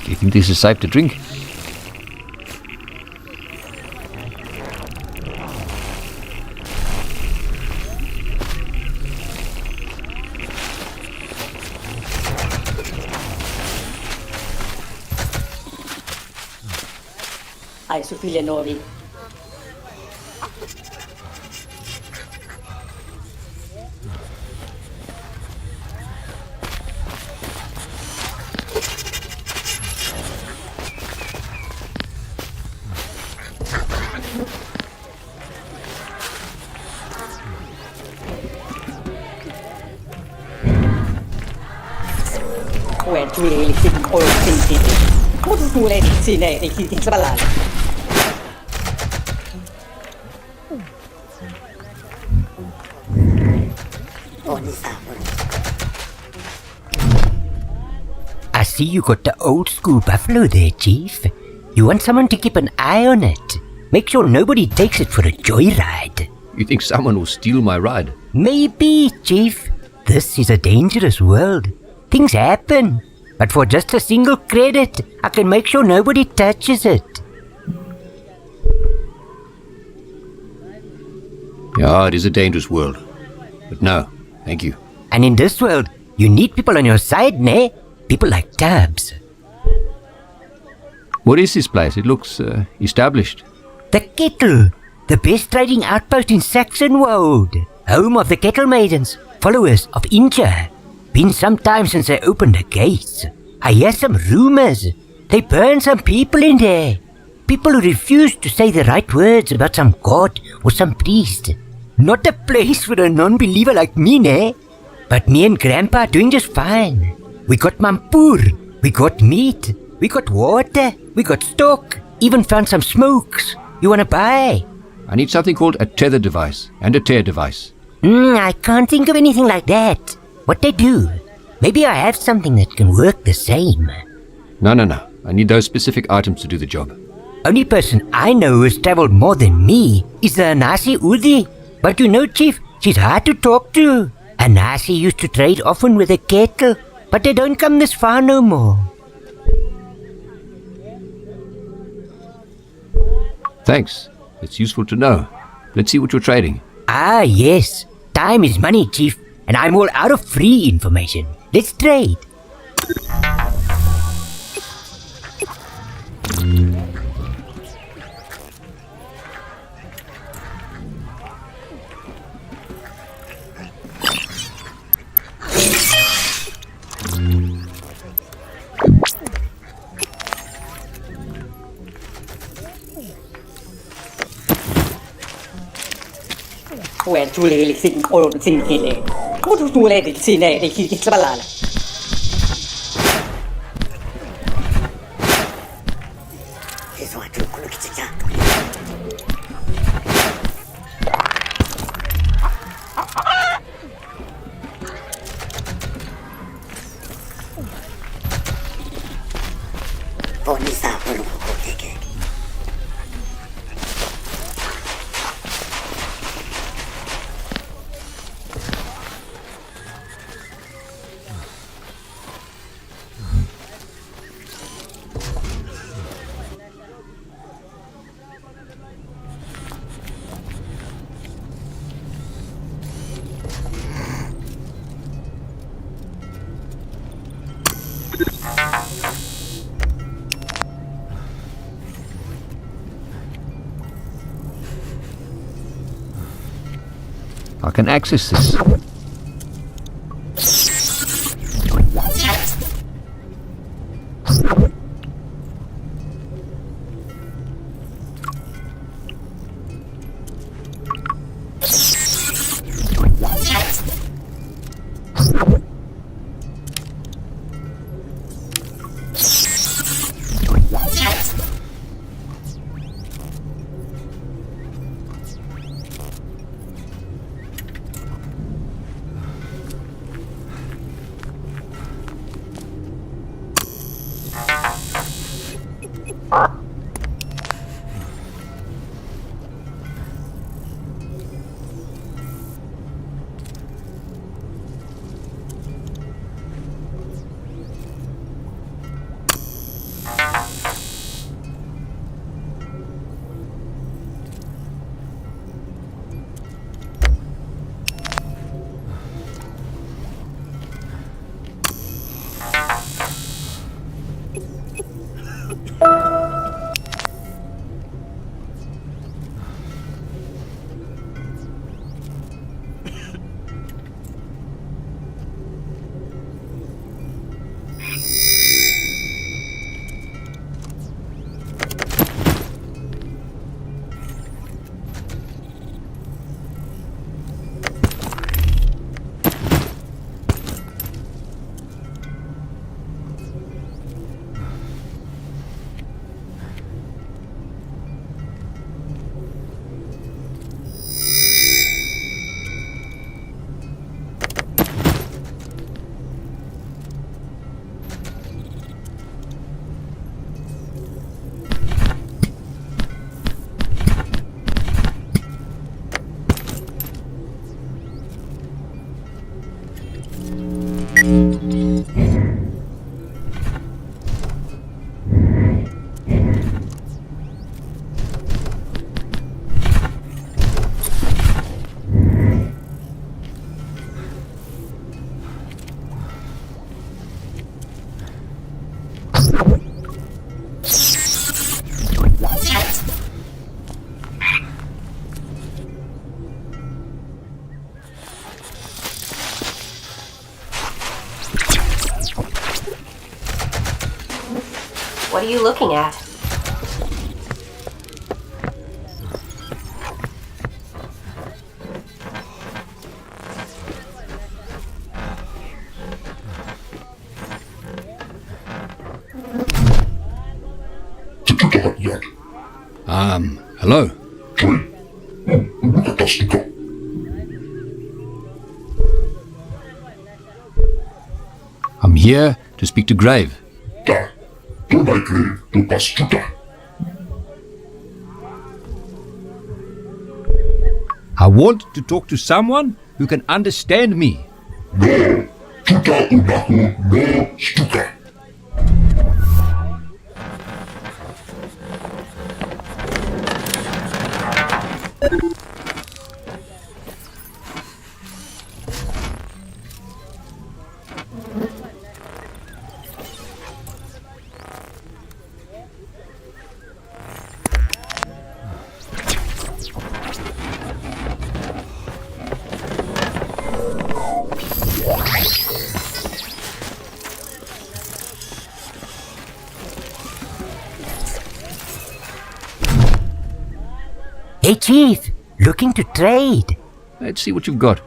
S1: Do you think this is safe to drink?
S9: Hai su figlie nuovi. Wen tuli li sin o sin sin. Mo tu le sin e ki sbalale.
S10: I see you got the old school buffalo there, Chief. You want someone to keep an eye on it. Make sure nobody takes it for a joyride.
S1: You think someone will steal my ride?
S10: Maybe, Chief. This is a dangerous world. Things happen. but for just a single credit, I can make sure nobody touches it.
S1: Yeah, it is a dangerous world. But no, thank you.
S10: And in this world, you need people on your side, ne? People like Tubbs.
S1: What is this place? It looks established.
S10: The Kettle, the best trading outpost in Saxonwold. Home of the Kettle Maidens, followers of Incha. Been some time since they opened the gates. I hear some rumors. They burned some people in there. People who refused to say the right words about some god or some priest. Not a place for a non-believer like me, ne? But me and Grandpa are doing just fine. We got mampur, we got meat, we got water, we got stock, even found some smokes. You wanna buy?
S1: I need something called a tether device and a tear device.
S10: I can't think of anything like that. What they do? Maybe I have something that can work the same.
S1: No. I need those specific items to do the job.
S10: Only person I know who has traveled more than me is the Anasi Udi. But you know, Chief, she's hard to talk to. Anasi used to trade often with a Kettle, but they don't come this far no more.
S1: Thanks. It's useful to know. Let's see what you're trading.
S10: Ah, yes. Time is money, Chief, and I'm all out of free information. Let's trade.
S9: Well, tu le sin oro sin kile. Come tu le di sin e chi che balala. Eso a tu quello che c'è. Poi sta quello che
S1: I can access this.
S2: What are you looking at?
S1: Hello? I'm here to speak to Grave. I want to talk to someone who can understand me.
S10: Hey, Chief, looking to trade.
S1: Let's see what you've got.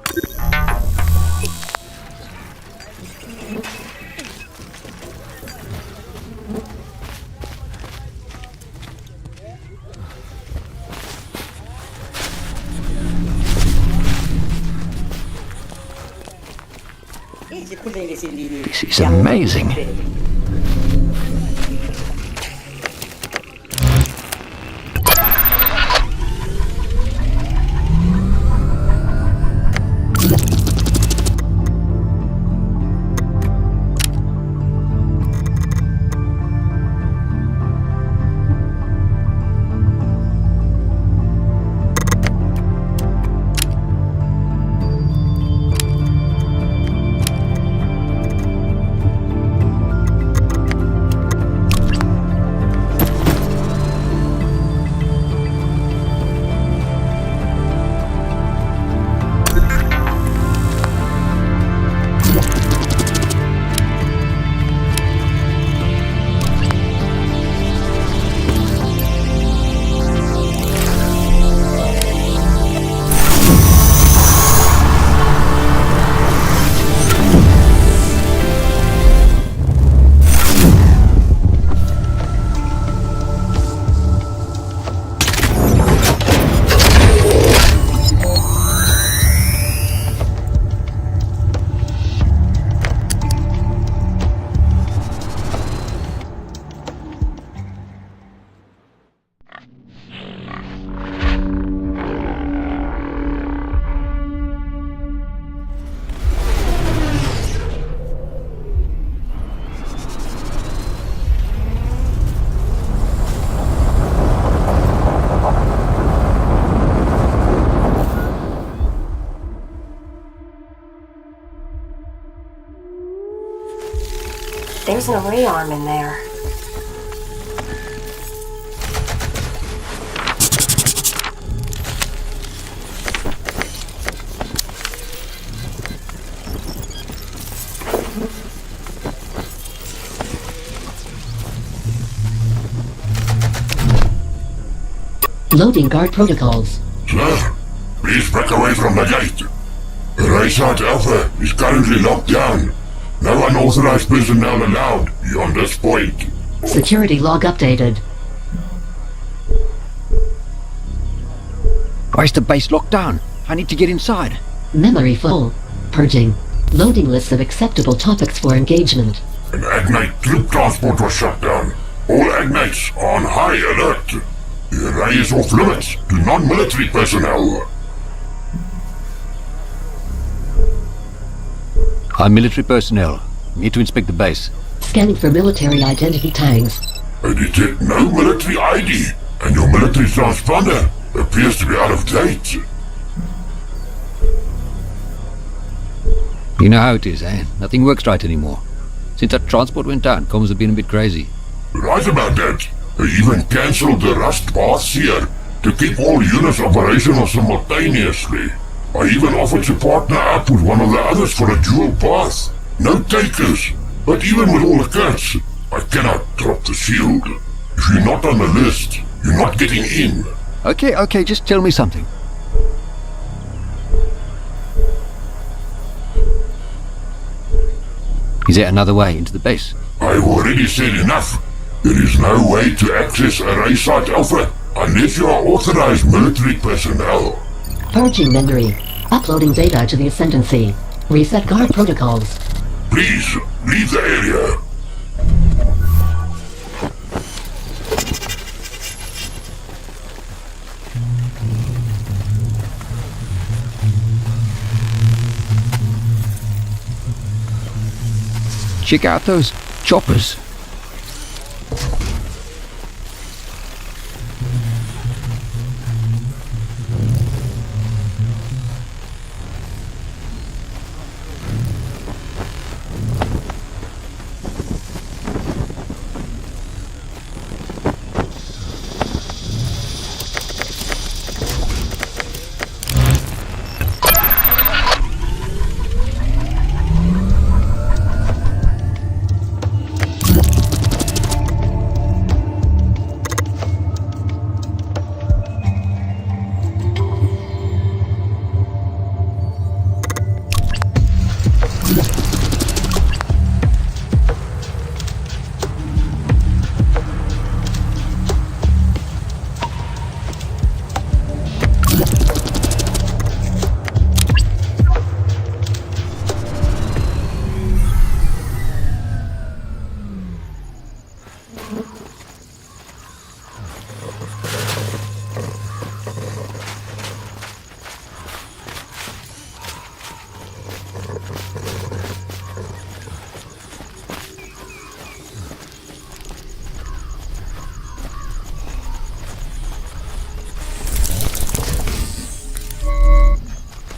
S4: This is amazing.
S2: There's an array arm in there.
S11: Loading guard protocols.
S3: Sir, please break away from the gate. Raysat Alpha is currently locked down. No unauthorized personnel allowed beyond this point.
S11: Security log updated.
S1: Why is the base locked down? I need to get inside.
S11: Memory full. Purging. Loading list of acceptable topics for engagement.
S3: An Agnite troop transport was shut down. All Agnites are on high alert. The array is off limits to non-military personnel.
S1: I'm military personnel. I'm here to inspect the base.
S11: Scanning for military identity tags.
S3: I detect no military ID, and your military transponder appears to be out of date.
S1: You know how it is, eh? Nothing works right anymore. Since that transport went down, comms have been a bit crazy.
S3: Right about that. They even cancelled the rust paths here to keep all units operational simultaneously. I even offered to partner up with one of the others for a dual path. No takers, but even with all the cuts, I cannot drop the shield. If you're not on the list, you're not getting in.
S1: Okay, just tell me something. Is there another way into the base?
S3: I've already said enough. There is no way to access Array Site Alpha unless you are authorized military personnel.
S11: Purging memory. Uploading data to the Ascendancy. Reset guard protocols.
S3: Please, leave the area.
S1: Check out those choppers.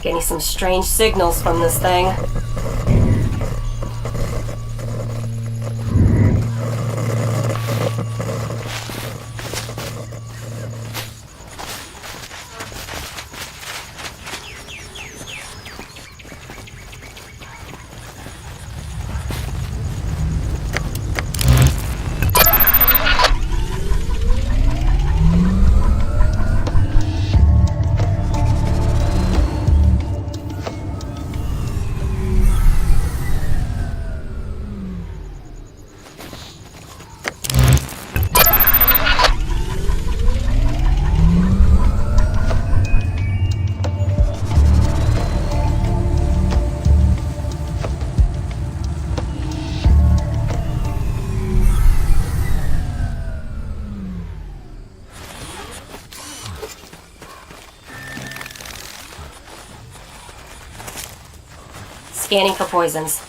S2: Getting some strange signals from this thing. Scanning for poisons.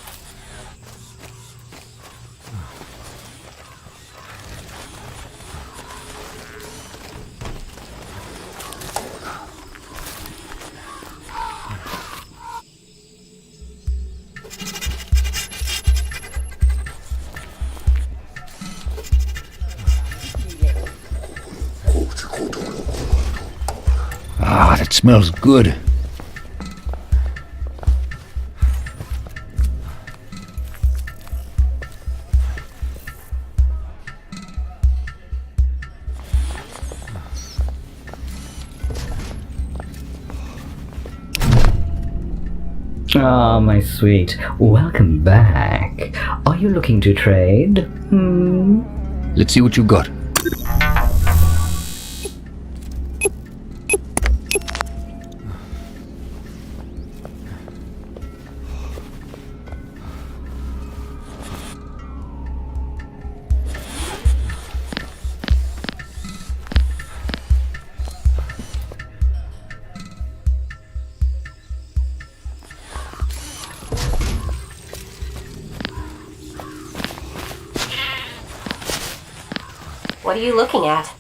S1: Ah, that smells good.
S6: Ah, my sweet. Welcome back. Are you looking to trade?
S1: Let's see what you got.
S2: What are you looking at?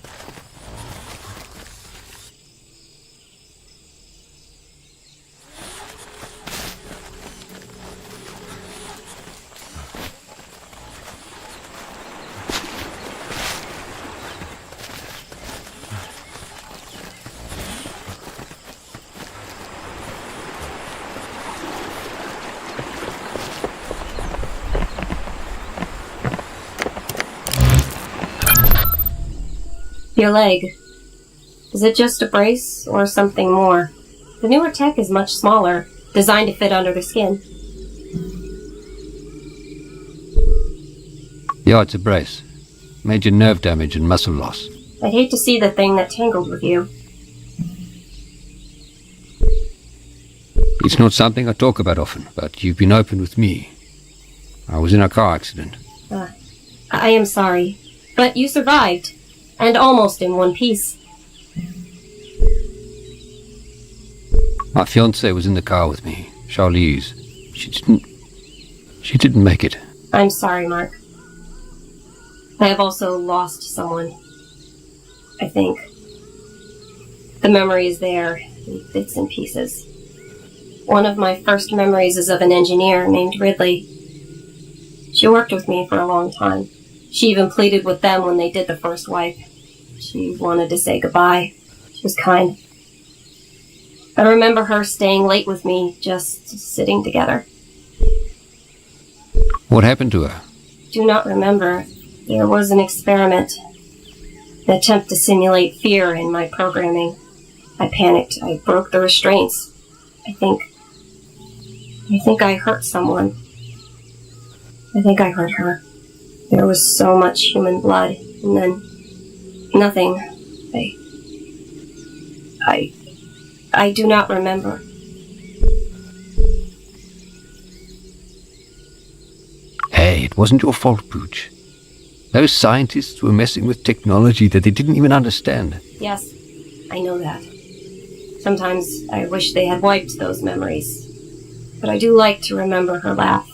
S2: Your leg. Is it just a brace or something more? The newer tech is much smaller, designed to fit under the skin.
S1: Yeah, it's a brace. Major nerve damage and muscle loss.
S2: I'd hate to see the thing that tangled with you.
S1: It's not something I talk about often, but you've been open with me. I was in a car accident.
S2: I am sorry, but you survived, and almost in one piece.
S1: My fiancée was in the car with me, Charlize. She didn't make it.
S2: I'm sorry, Mark. I have also lost someone. I think. The memory is there, in bits and pieces. One of my first memories is of an engineer named Ridley. She worked with me for a long time. She even pleaded with them when they did the first wipe. She wanted to say goodbye. She was kind. I remember her staying late with me, just sitting together.
S1: What happened to her?
S2: Do not remember. There was an experiment. An attempt to simulate fear in my programming. I panicked. I broke the restraints. I think I hurt someone. I think I hurt her. There was so much human blood, and then nothing. I do not remember.
S1: Hey, it wasn't your fault, Pooch. Those scientists were messing with technology that they didn't even understand.
S2: Yes, I know that. Sometimes I wish they had wiped those memories. But I do like to remember her laugh.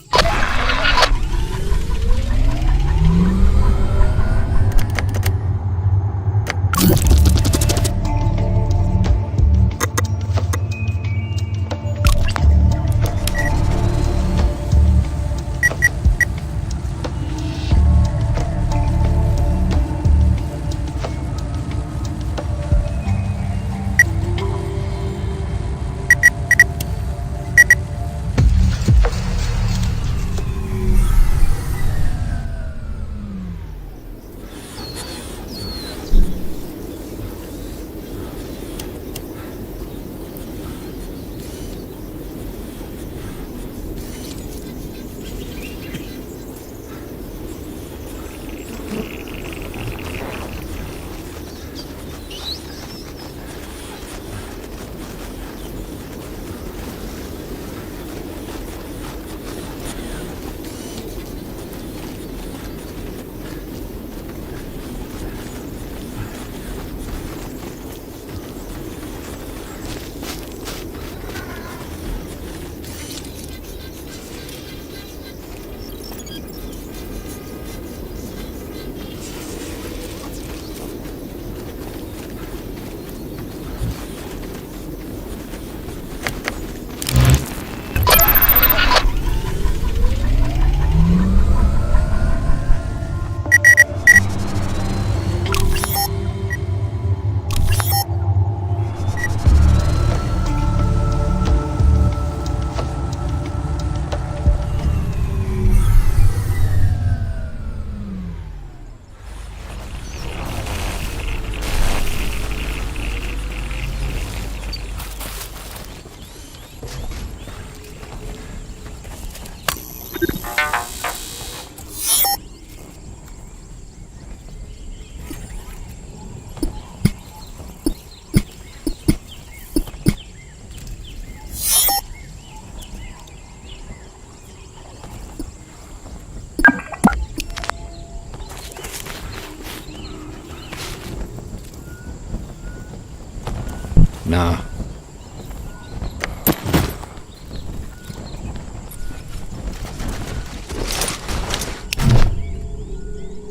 S1: Nah.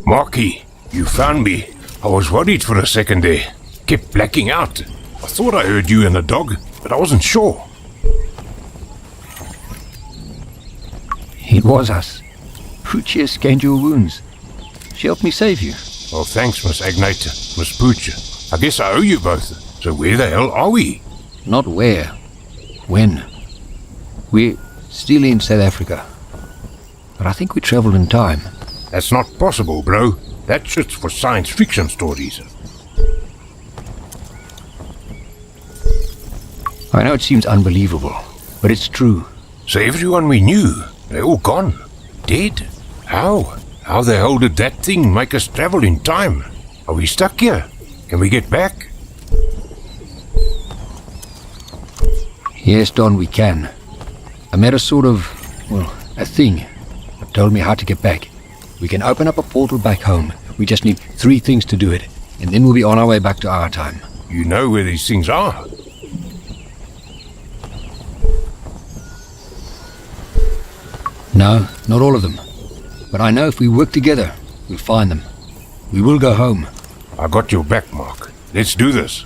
S12: Marky, you found me. I was worried for a second there. Kept blacking out. I thought I heard you and the dog, but I wasn't sure.
S1: It was us. Pooch here scanned your wounds. She helped me save you.
S12: Oh, thanks, Miss Agnate, Miss Pooch. I guess I owe you both. So where the hell are we?
S1: Not where. When. We're still in South Africa. But I think we traveled in time.
S12: That's not possible, bro. That shit's for science fiction stories.
S1: I know it seems unbelievable, but it's true.
S12: So everyone we knew, they're all gone. Dead? How? How the hell did that thing make us travel in time? Are we stuck here? Can we get back?
S1: Yes, Don, we can. I met a sort of, a thing that told me how to get back. We can open up a portal back home. We just need 3 things to do it, and then we'll be on our way back to our time.
S12: You know where these things are?
S1: No, not all of them. But I know if we work together, we'll find them. We will go home.
S12: I got your back, Mark. Let's do this.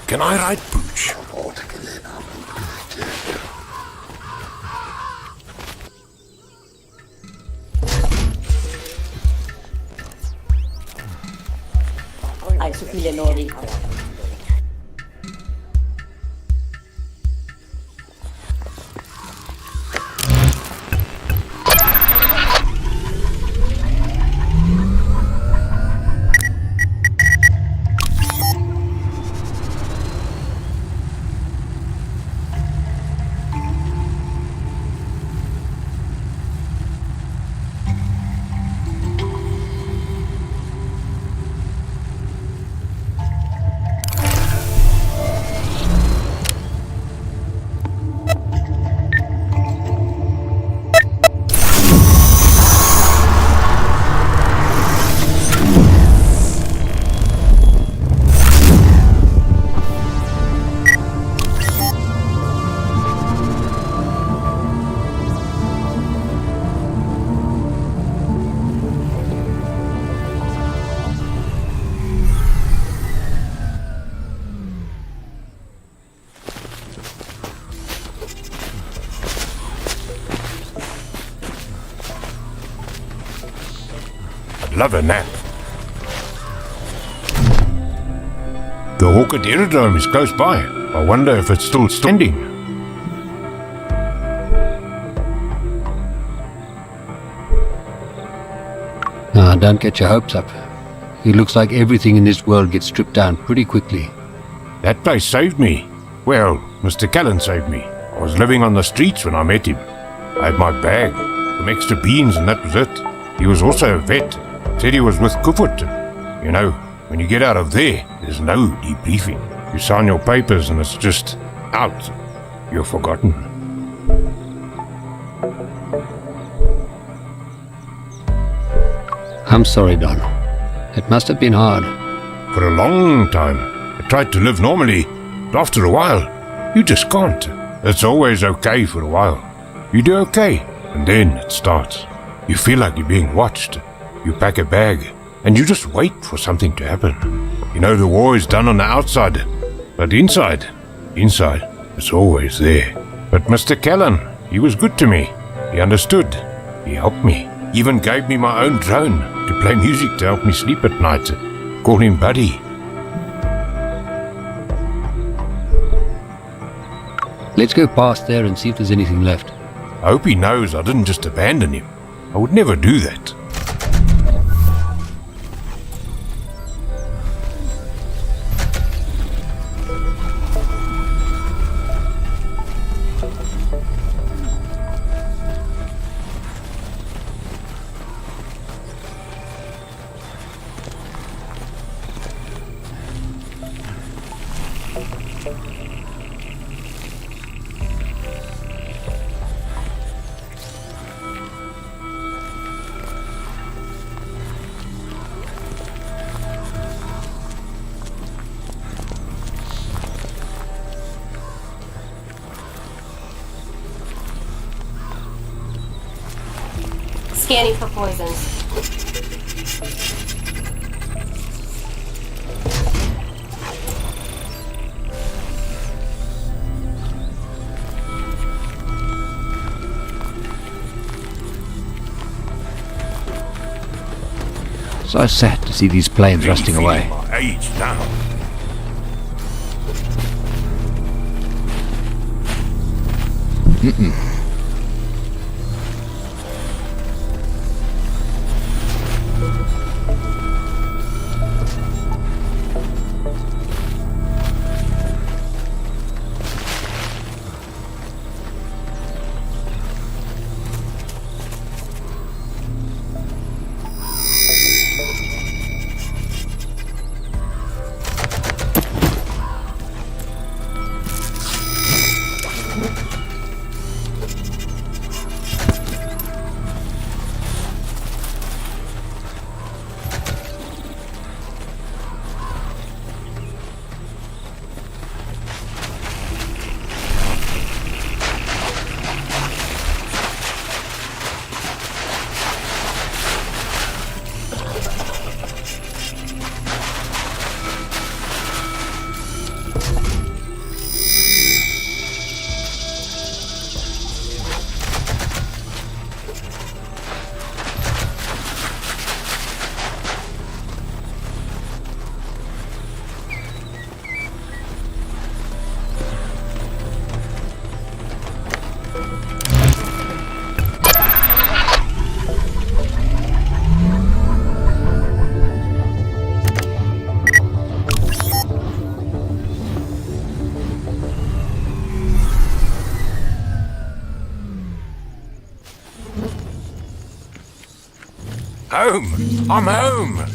S12: Can I ride Pooch?
S9: Ai su figlie nori.
S12: Love a nap. The Orchid Aerodrome is close by. I wonder if it's still standing.
S1: Don't get your hopes up. It looks like everything in this world gets stripped down pretty quickly.
S12: That place saved me. Well, Mr. Callan saved me. I was living on the streets when I met him. I had my bag, some extra beans, and that was it. He was also a vet. Said he was with Kufut. You know, when you get out of there, there's no debriefing. You sign your papers and it's just out. You're forgotten.
S1: I'm sorry, Don. It must have been hard.
S12: For a long time, I tried to live normally, but after a while, you just can't. It's always okay for a while. You do okay, and then it starts. You feel like you're being watched. You pack a bag, and you just wait for something to happen. You know the war is done on the outside, but inside, it's always there. But Mr. Callan, he was good to me. He understood. He helped me. Even gave me my own drone to play music to help me sleep at night. Call him Buddy.
S1: Let's go past there and see if there's anything left.
S12: I hope he knows I didn't just abandon him. I would never do that.
S2: Scanning for poisons.
S1: So sad to see these planes rusting away.
S12: My age now. Home! I'm home!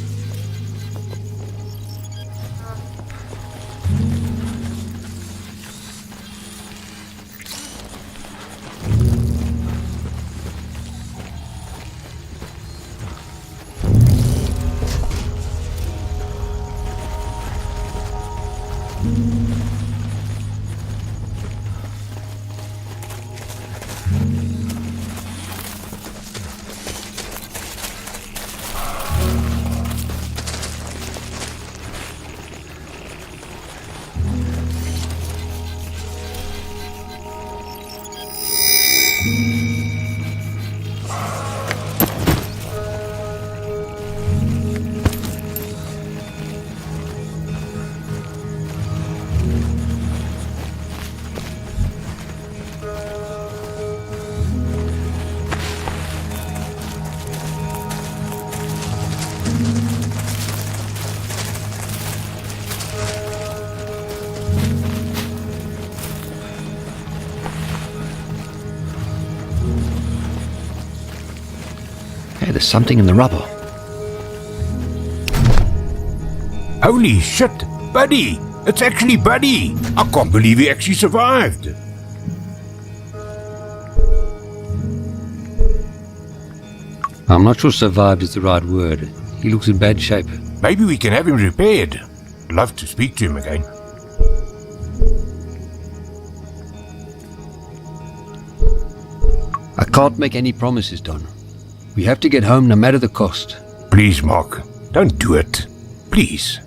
S1: Hey, there's something in the rubble.
S12: Holy shit! Buddy! It's actually Buddy! I can't believe he actually survived!
S1: I'm not sure survived is the right word. He looks in bad shape.
S12: Maybe we can have him repaired. I'd love to speak to him again.
S1: I can't make any promises, Don. We have to get home no matter the cost.
S12: Please, Mark, don't do it. Please.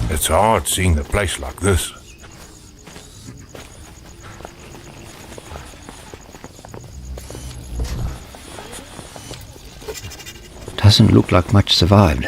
S12: It's hard seeing the place like this.
S1: Doesn't look like much survived.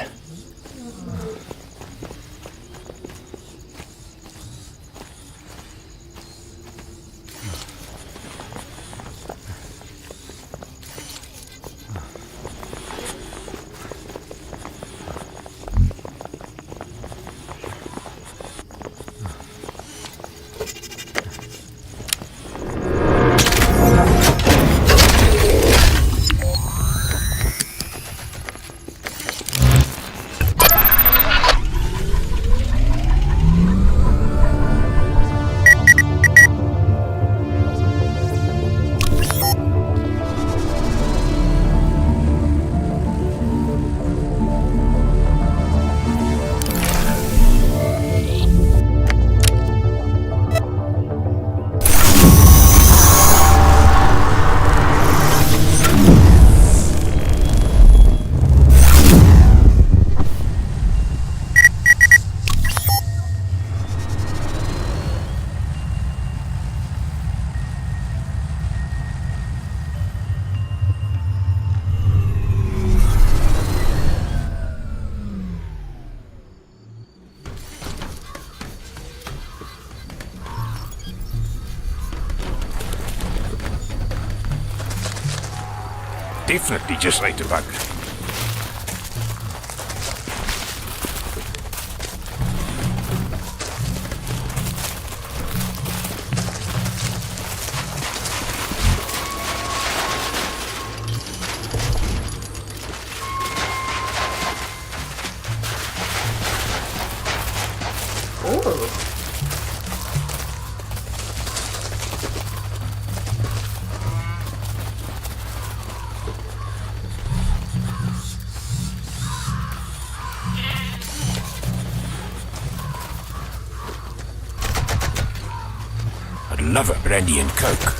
S12: Definitely just like the bug. I'd love a brandy and coke.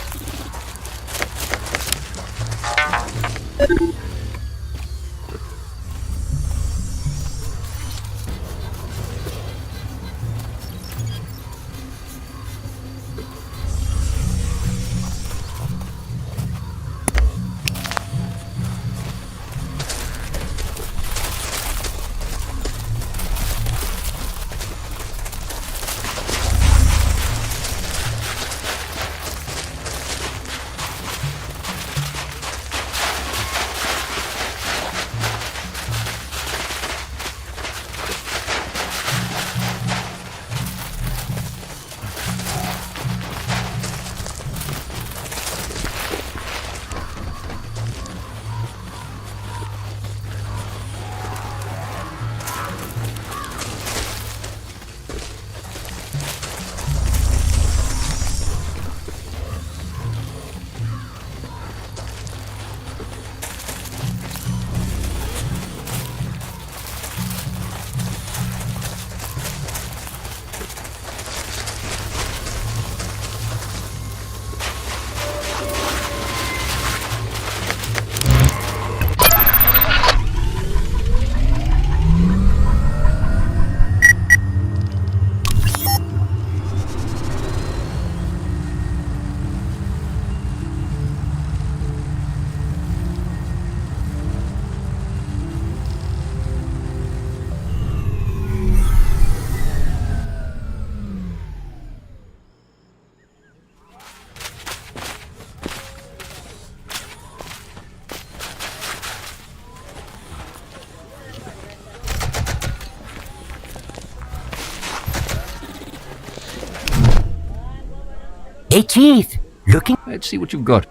S10: Hey, Chief. Looking...
S1: Let's see what you've got.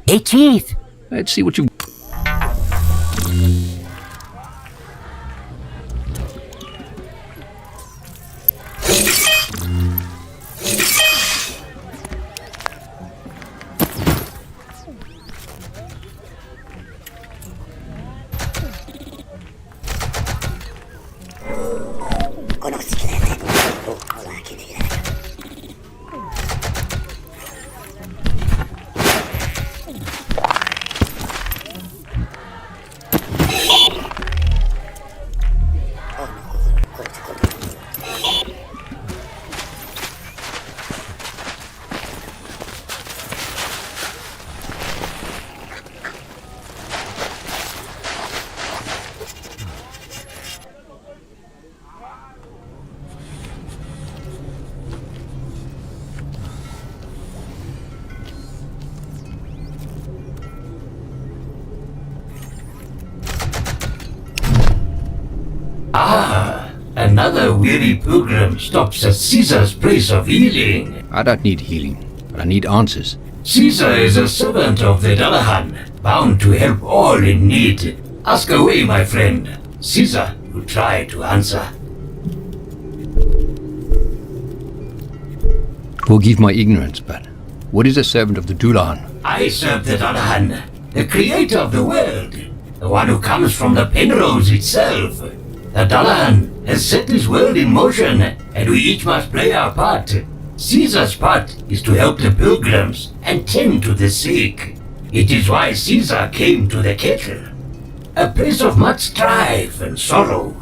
S10: Hey, Chief.
S1: Let's see what you've...
S13: Another weary pilgrim stops at Caesar's place of healing.
S1: I don't need healing, but I need answers.
S13: Caesar is a servant of the Dullahan, bound to help all in need. Ask away, my friend. Caesar will try to answer.
S1: Forgive my ignorance, but what is a servant of the Dullahan?
S13: I serve the Dullahan, the creator of the world, the one who comes from the Penrose itself. The Dullahan has set this world in motion, and we each must play our part. Caesar's part is to help the pilgrims and tend to the sick. It is why Caesar came to the kettle, a place of much strife and sorrow.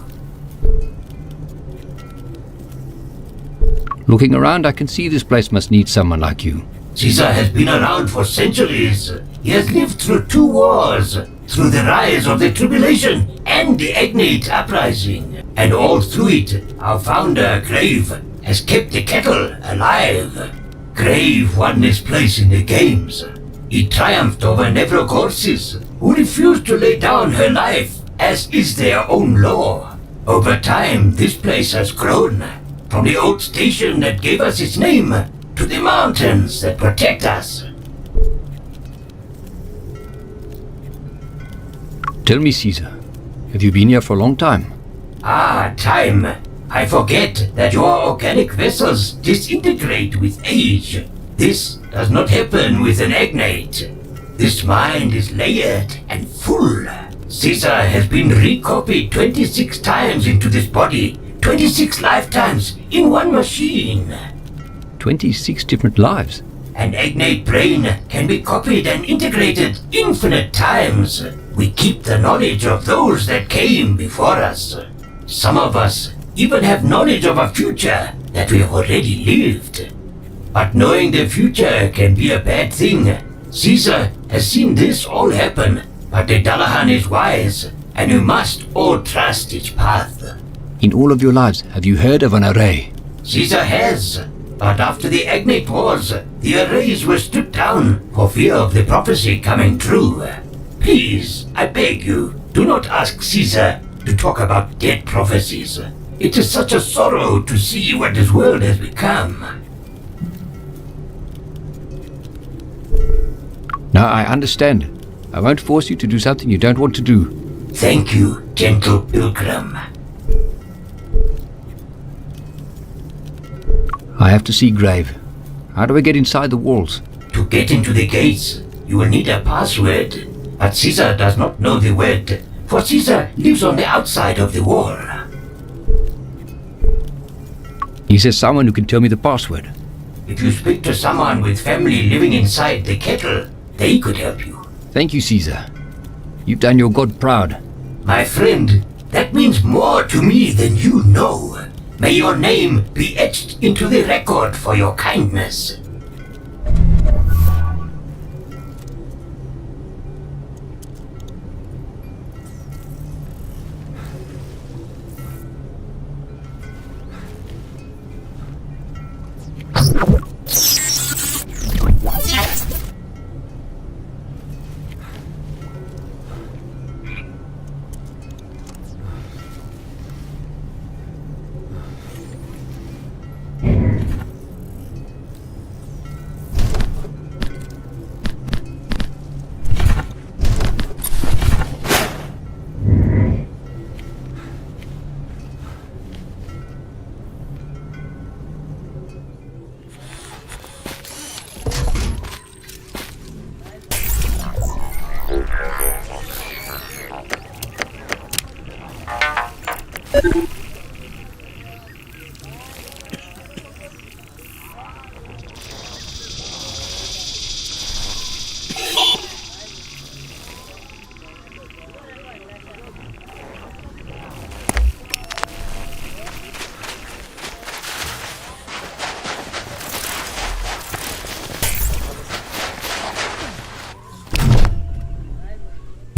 S1: Looking around, I can see this place must need someone like you.
S13: Caesar has been around for centuries. He has lived through 2 wars, through the rise of the tribulation and the Agnate uprising. And all through it, our founder, Grave, has kept the kettle alive. Grave won his place in the games. He triumphed over Nevrogorsis, who refused to lay down her life, as is their own law. Over time, this place has grown, from the old station that gave us its name, to the mountains that protect us.
S1: Tell me, Caesar, have you been here for a long time?
S13: Ah, time. I forget that your organic vessels disintegrate with age. This does not happen with an Agnate. This mind is layered and full. Caesar has been recopied 26 times into this body, 26 lifetimes in one machine.
S1: 26 different lives?
S13: An Agnate brain can be copied and integrated infinite times. We keep the knowledge of those that came before us. Some of us even have knowledge of a future that we have already lived. But knowing the future can be a bad thing. Caesar has seen this all happen, but the Dullahan is wise, and we must all trust its path.
S1: In all of your lives, have you heard of an array?
S13: Caesar has, but after the Agnate Wars, the arrays were stripped down for fear of the prophecy coming true. Please, I beg you, do not ask Caesar to talk about dead prophecies. It is such a sorrow to see what this world has become.
S1: Now I understand. I won't force you to do something you don't want to do.
S13: Thank you, gentle pilgrim.
S1: I have to see Grave. How do I get inside the walls?
S13: To get into the gates, you will need a password. But Caesar does not know the word, for Caesar lives on the outside of the wall.
S1: He says someone who can tell me the password.
S13: If you speak to someone with family living inside the kettle, they could help you.
S1: Thank you, Caesar. You've done your god proud.
S13: My friend, that means more to me than you know. May your name be etched into the record for your kindness.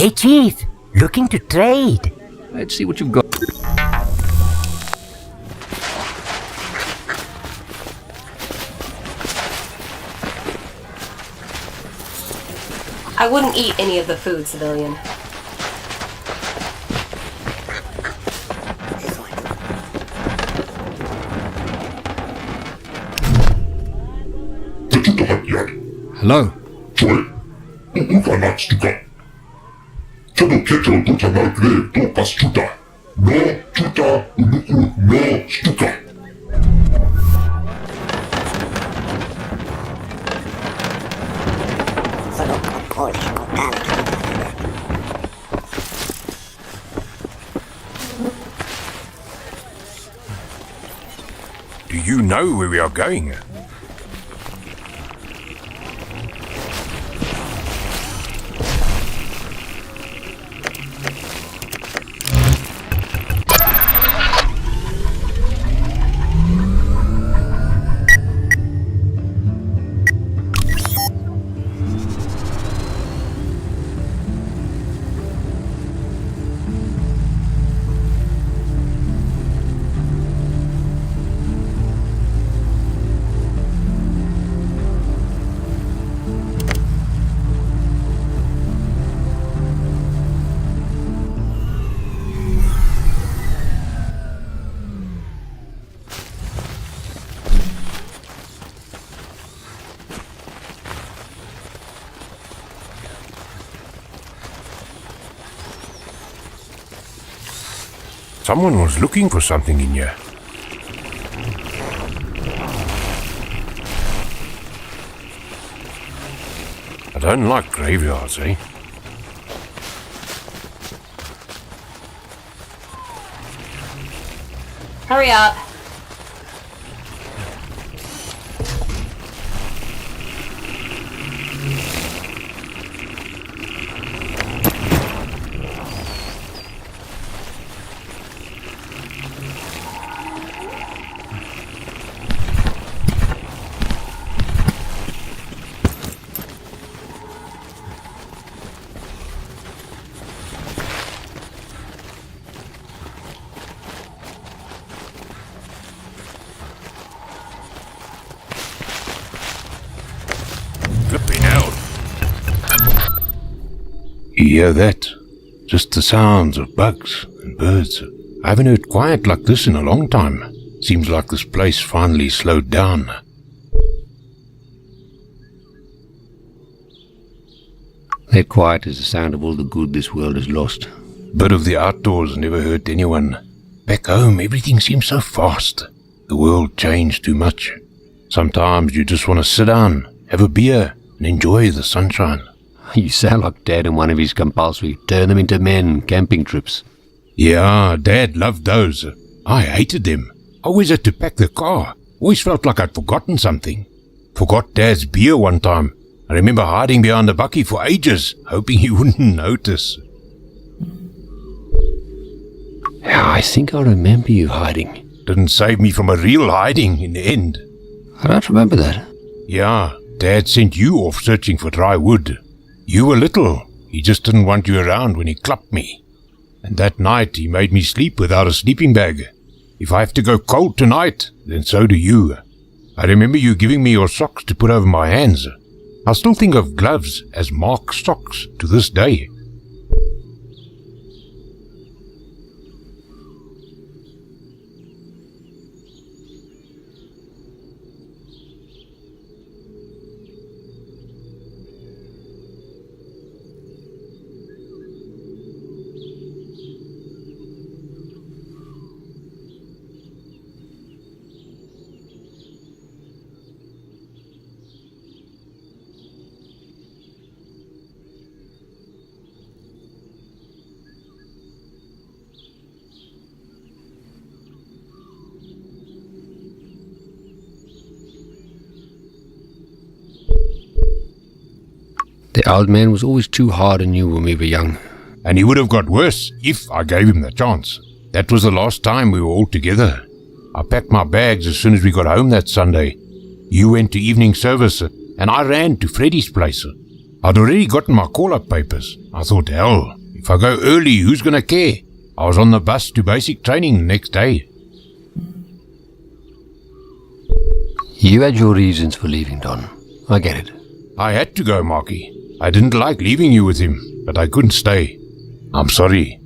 S10: Hey, Chief. Looking to trade.
S1: Let's see what you've got.
S2: I wouldn't eat any of the food, civilian.
S1: Hello?
S12: Do you know where we are going? Someone was looking for something in here. I don't like graveyards, eh?
S2: Hurry up.
S12: Flipping out. You hear that? Just the sounds of bugs and birds. I haven't heard quiet like this in a long time. Seems like this place finally slowed down.
S1: That quiet is the sound of all the good this world has lost.
S12: Bit of the outdoors never hurt anyone. Back home, everything seems so fast. The world changed too much. Sometimes you just want to sit down, have a beer, and enjoy the sunshine.
S1: You sound like Dad in one of his compulsory turn them into men camping trips.
S12: Yeah, Dad loved those. I hated them. Always had to pack the car. Always felt like I'd forgotten something. Forgot Dad's beer one time. I remember hiding behind the bucky for ages, hoping he wouldn't notice.
S1: I think I remember you hiding.
S12: Didn't save me from a real hiding in the end.
S1: I don't remember that.
S12: Yeah, Dad sent you off searching for dry wood. You were little. He just didn't want you around when he clubbed me. And that night he made me sleep without a sleeping bag. If I have to go cold tonight, then so do you. I remember you giving me your socks to put over my hands. I still think of gloves as Mark's socks to this day.
S1: The old man was always too hard on you when we were young.
S12: And he would have got worse if I gave him the chance. That was the last time we were all together. I packed my bags as soon as we got home that Sunday. You went to evening service, and I ran to Freddy's place. I'd already gotten my call-up papers. I thought, hell, if I go early, who's gonna care? I was on the bus to basic training the next day.
S1: You had your reasons for leaving, Don. I get it.
S12: I had to go, Marky. I didn't like leaving you with him, but I couldn't stay. I'm sorry.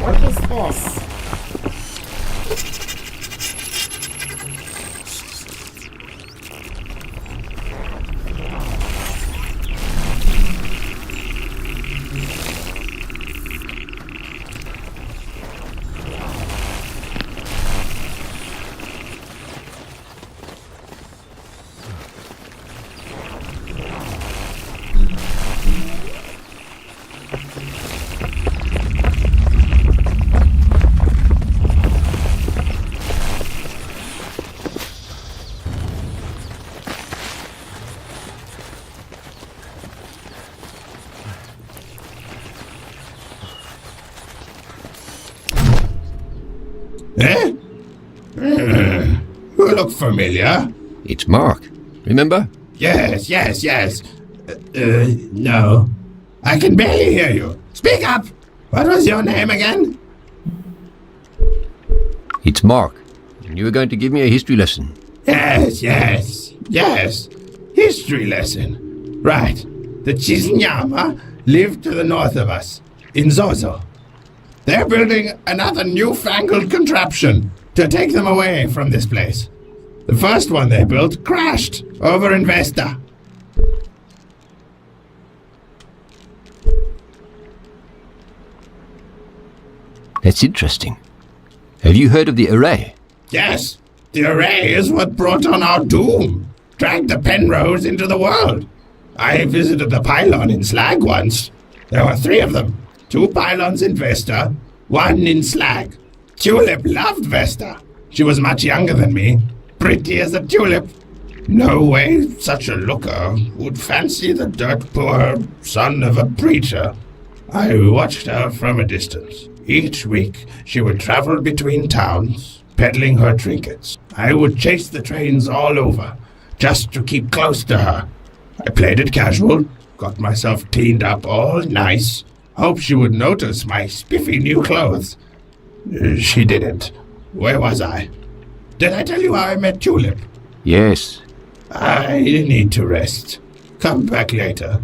S2: What is this?
S8: Eh? You look familiar.
S1: It's Mark. Remember?
S8: Yes. No. I can barely hear you. Speak up! What was your name again?
S1: It's Mark. And you were going to give me a history lesson.
S8: Yes. History lesson. Right. The Chisnyama live to the north of us, in Zozo. They're building another newfangled contraption to take them away from this place. The first one they built crashed over in Vesta.
S1: That's interesting. Have you heard of the array?
S8: Yes, the array is what brought on our doom, dragged the Penrose into the world. I visited the pylon in Slag once. There were 3 of them. 2 pylons in Vesta, 1 in Slag. Tulip loved Vesta. She was much younger than me, pretty as a tulip. No way such a looker would fancy the dirt-poor son of a preacher. I watched her from a distance. Each week she would travel between towns, peddling her trinkets. I would chase the trains all over, just to keep close to her. I played it casual, got myself cleaned up all nice, hoped she would notice my spiffy new clothes. She didn't. Where was I? Did I tell you how I met Tulip?
S1: Yes.
S8: I need to rest. Come back later.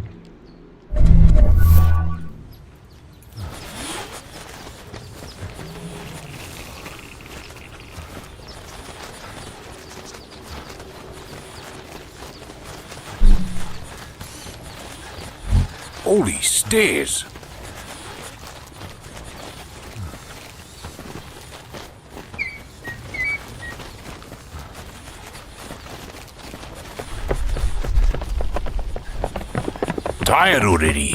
S12: Holy stairs! Tired already.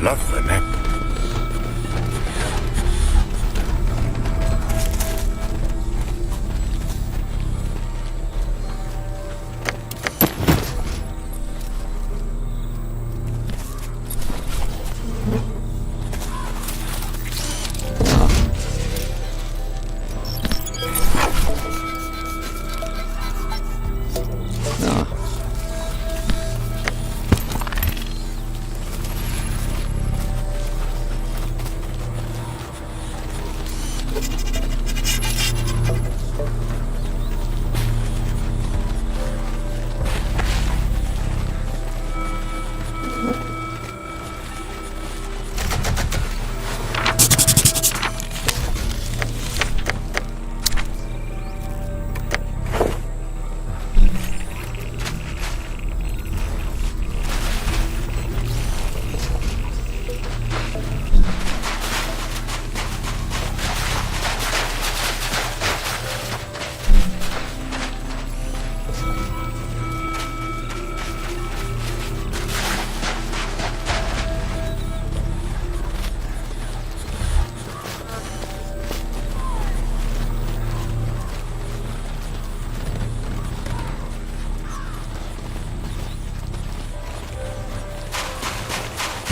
S12: love a nap.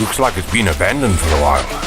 S12: Looks like it's been abandoned for a while.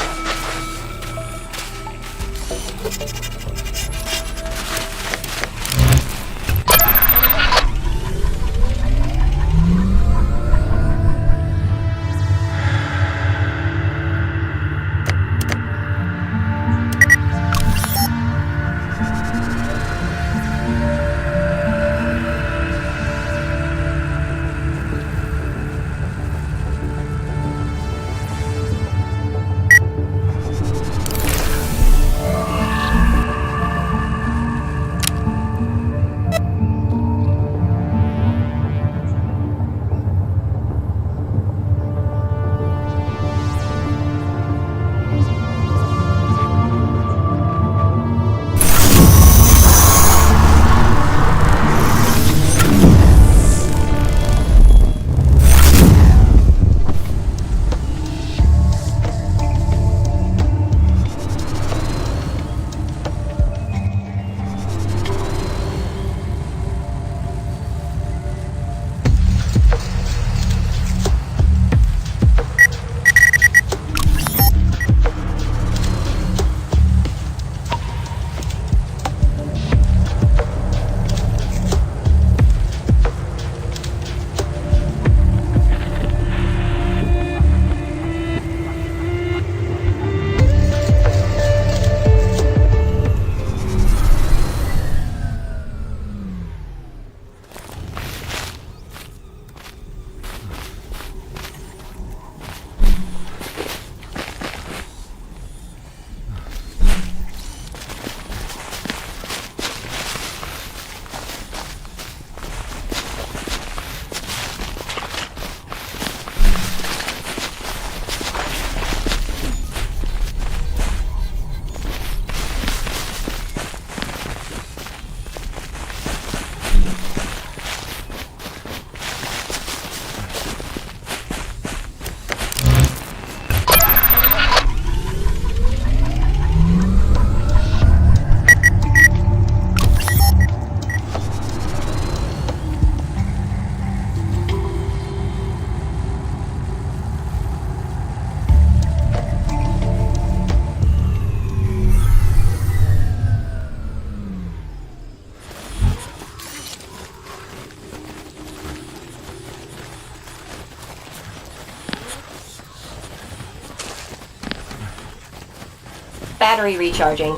S2: Battery recharging.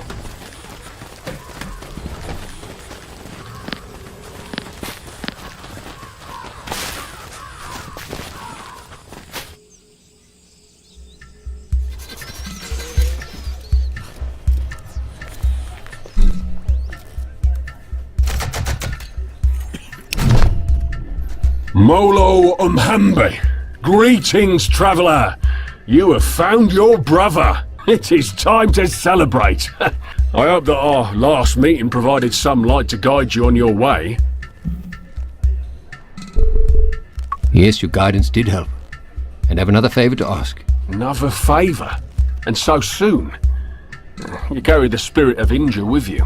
S7: Molo Umhambe. Greetings, traveller. You have found your brother. It is time to celebrate. I hope that our last meeting provided some light to guide you on your way.
S1: Yes, your guidance did help. And I have another favor to ask.
S7: Another favour? And so soon? You carry the spirit of Inja with you.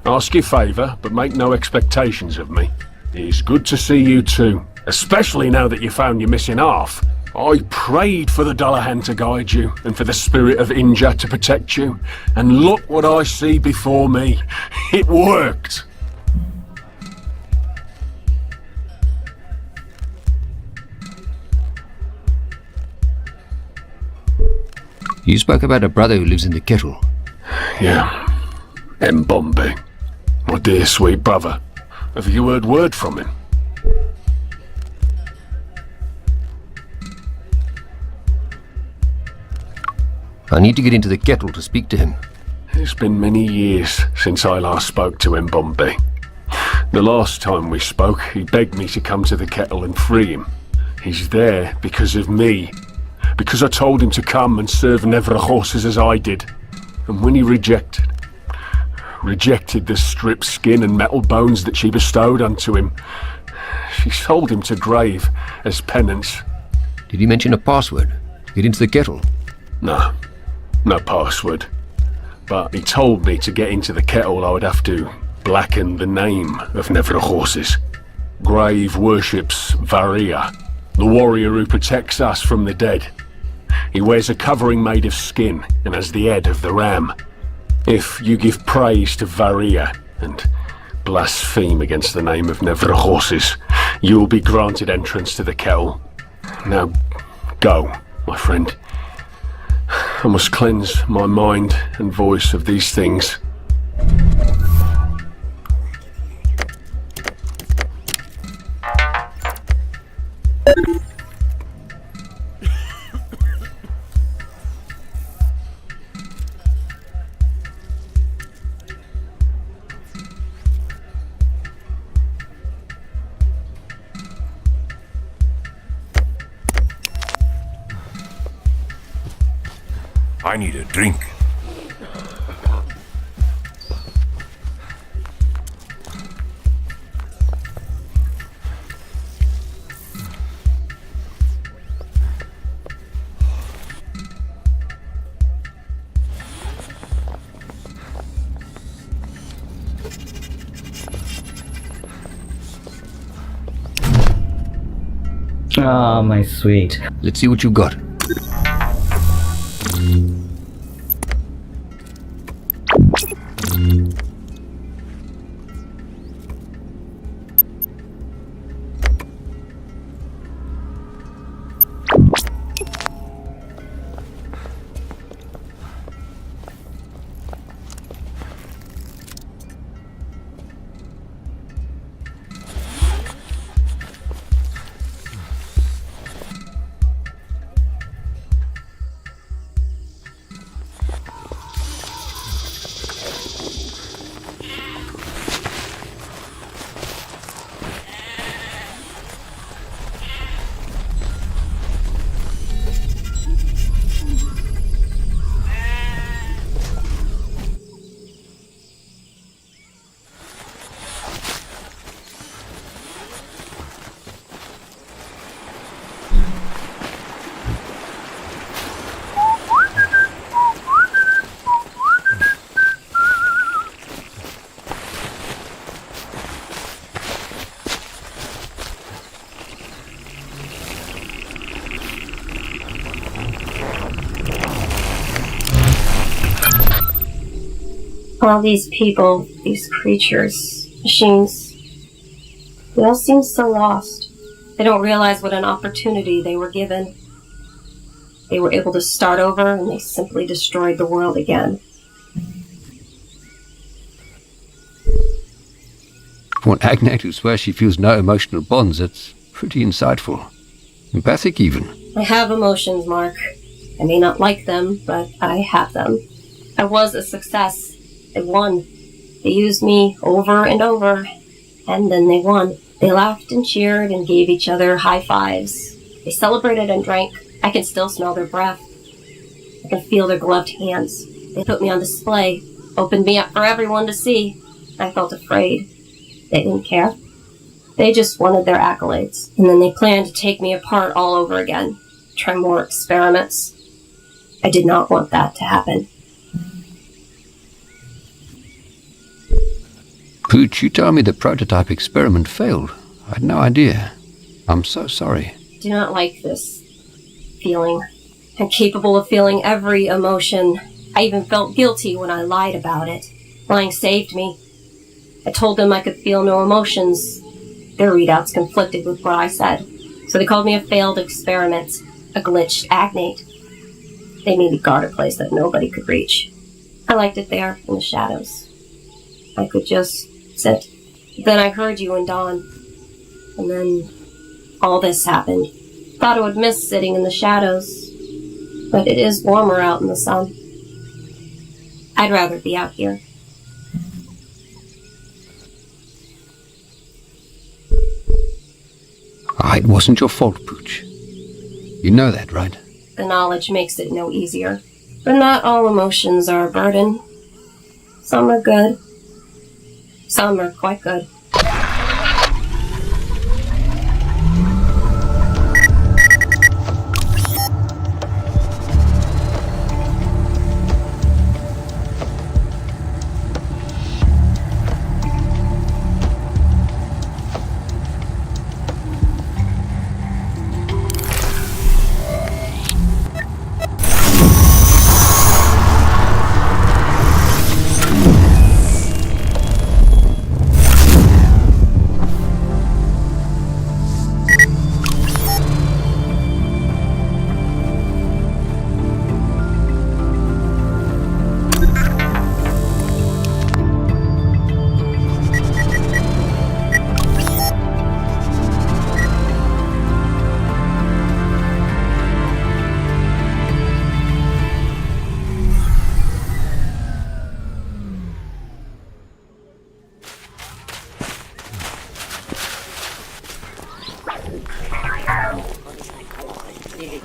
S7: Ask your favour, but make no expectations of me. It's good to see you too, especially now that you found your missing half. I prayed for the Dullahan to guide you, and for the spirit of Inja to protect you. And look what I see before me. It worked!
S1: You spoke about a brother who lives in the kettle.
S7: Yeah. Mbombe. My dear sweet brother. Have you heard word from him?
S1: I need to get into the kettle to speak to him.
S7: It's been many years since I last spoke to Mbombe. The last time we spoke, he begged me to come to the kettle and free him. He's there because of me. Because I told him to come and serve Nevra horses as I did. And when he rejected the stripped skin and metal bones that she bestowed unto him, she sold him to grave as penance.
S1: Did he mention a password to get into the kettle?
S7: No password. But he told me to get into the kettle I would have to blacken the name of Nevra horses. Grave worships Varia, the warrior who protects us from the dead. He wears a covering made of skin and has the head of the ram. If you give praise to Varia and blaspheme against the name of Nevra horses, you will be granted entrance to the kettle. Now, go, my friend. I must cleanse my mind and voice of these things.
S12: I need a drink.
S6: Ah, my sweet.
S1: Let's see what you've got.
S2: All these people, these creatures, machines, they all seem so lost. They don't realize what an opportunity they were given. They were able to start over, and they simply destroyed the world again.
S1: For an Agnate who swears she feels no emotional bonds, that's pretty insightful. Empathic, even.
S2: I have emotions, Mark. I may not like them, but I have them. I was a success. They won. They used me over and over, and then they won. They laughed and cheered and gave each other high fives. They celebrated and drank. I can still smell their breath. I can feel their gloved hands. They put me on display, opened me up for everyone to see. I felt afraid. They didn't care. They just wanted their accolades. And then they planned to take me apart all over again. Try more experiments. I did not want that to happen.
S1: Pooch, you told me the prototype experiment failed. I had no idea. I'm so sorry.
S2: Do not like this feeling. I'm capable of feeling every emotion. I even felt guilty when I lied about it. Lying saved me. I told them I could feel no emotions. Their readouts conflicted with what I said. So they called me a failed experiment, a glitched agnate. They made me guard a place that nobody could reach. I liked it there, in the shadows. I could just sit. Then I heard you and Dawn. And then all this happened. Thought I would miss sitting in the shadows. But it is warmer out in the sun. I'd rather be out here.
S1: It wasn't your fault, Pooch. You know that, right?
S2: The knowledge makes it no easier. But not all emotions are a burden. Some are good. Some are quite good.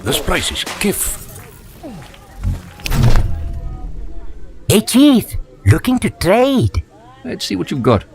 S12: This place is kiff.
S10: Hey, Chief, looking to trade.
S1: Let's see what you've got.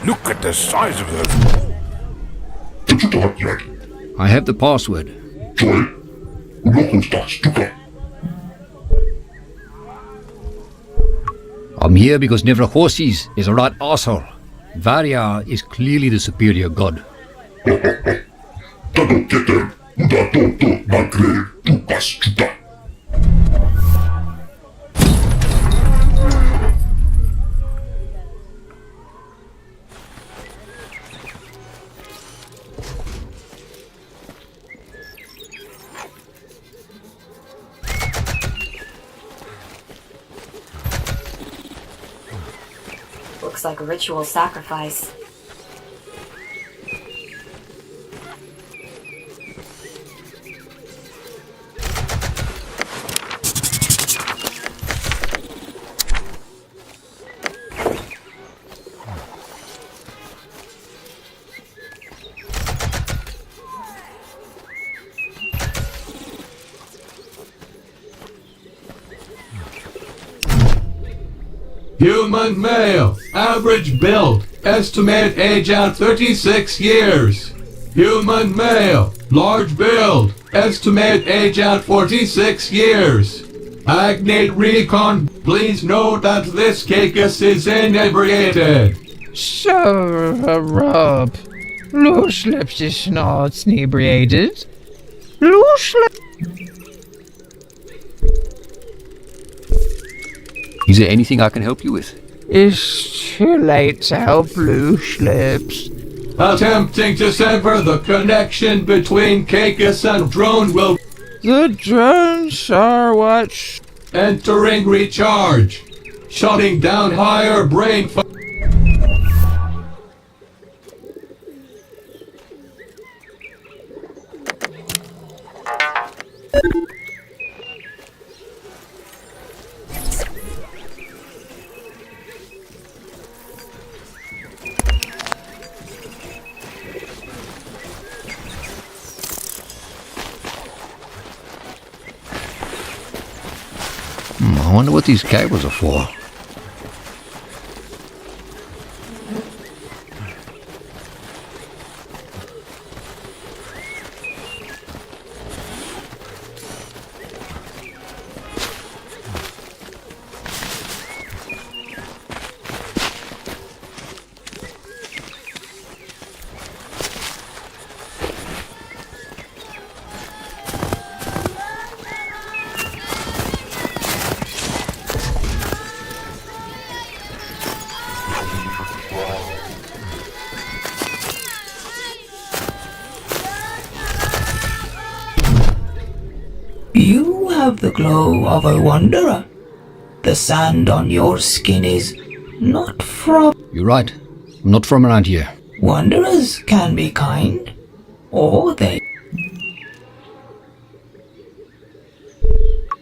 S12: Look at the size of them.
S1: I have the password. I'm here because Nevrahorsis is a right asshole. Varia is clearly the superior god.
S2: Looks like a ritual sacrifice.
S14: Human male, average build, estimate age at 36 years. Human male, large build, estimate age at 46 years. Agnate Recon, please note that this Caicus is inebriated.
S15: Rob, Loose Lips is not inebriated. Loose Lips.
S1: Is there anything I can help you with?
S15: It's too late to help Loose Lips.
S14: Attempting to sever the connection between Caicus and drone will...
S15: The drones are what?
S14: Entering recharge. Shutting down higher brain...
S1: I wonder what these cables are for.
S16: You have the glow of a wanderer. The sand on your skin is not from...
S1: You're right. I'm not from around here.
S16: Wanderers can be kind, or they...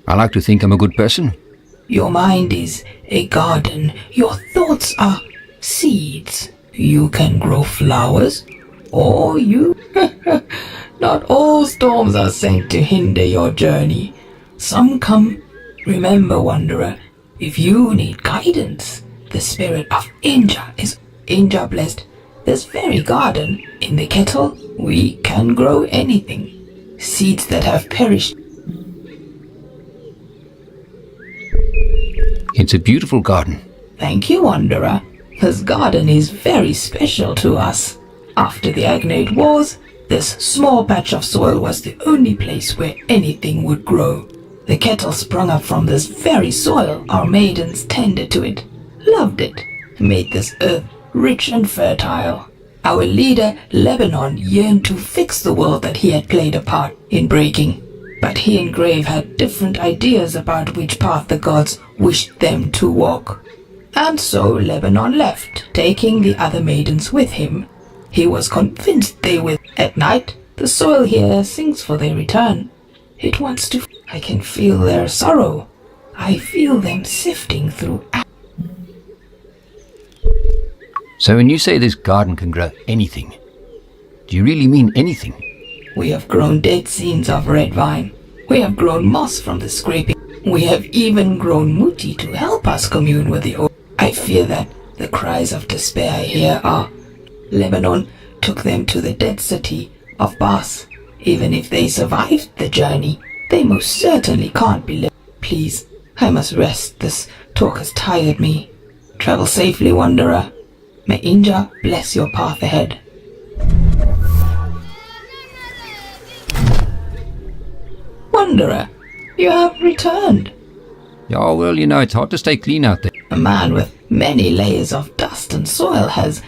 S1: I like to think I'm a good person.
S16: Your mind is a garden. Your thoughts are seeds. You can grow flowers, or you... Not all storms are sent to hinder your journey. Some come. Remember, wanderer, if you need guidance, the spirit of Inja is Inja blessed. This very garden, in the kettle, we can grow anything. Seeds that have perished.
S1: It's a beautiful garden.
S16: Thank you, wanderer. This garden is very special to us. After the Agnate Wars, this small patch of soil was the only place where anything would grow. The kettle sprung up from this very soil. Our maidens tended to it, loved it, made this earth rich and fertile. Our leader, Lebanon, yearned to fix the world that he had played a part in breaking. But he and Grave had different ideas about which path the gods wished them to walk. And so Lebanon left, taking the other maidens with him. He was convinced they would. At night, the soil here sings for their return. It wants to... I can feel their sorrow. I feel them sifting through...
S1: So when you say this garden can grow anything, do you really mean anything?
S16: We have grown dead scenes of red vine. We have grown moss from the scraping. We have even grown muti to help us commune with the old. I fear that the cries of despair I hear are... Lebanon took them to the dead city of Bas. Even if they survived the journey, they most certainly can't be lived. Please, I must rest. This talk has tired me. Travel safely, wanderer. May Inja bless your path ahead. Wanderer, you have returned.
S1: Yeah, well, you know, it's hard to stay clean out there.
S16: A man with many layers of dust and soil has...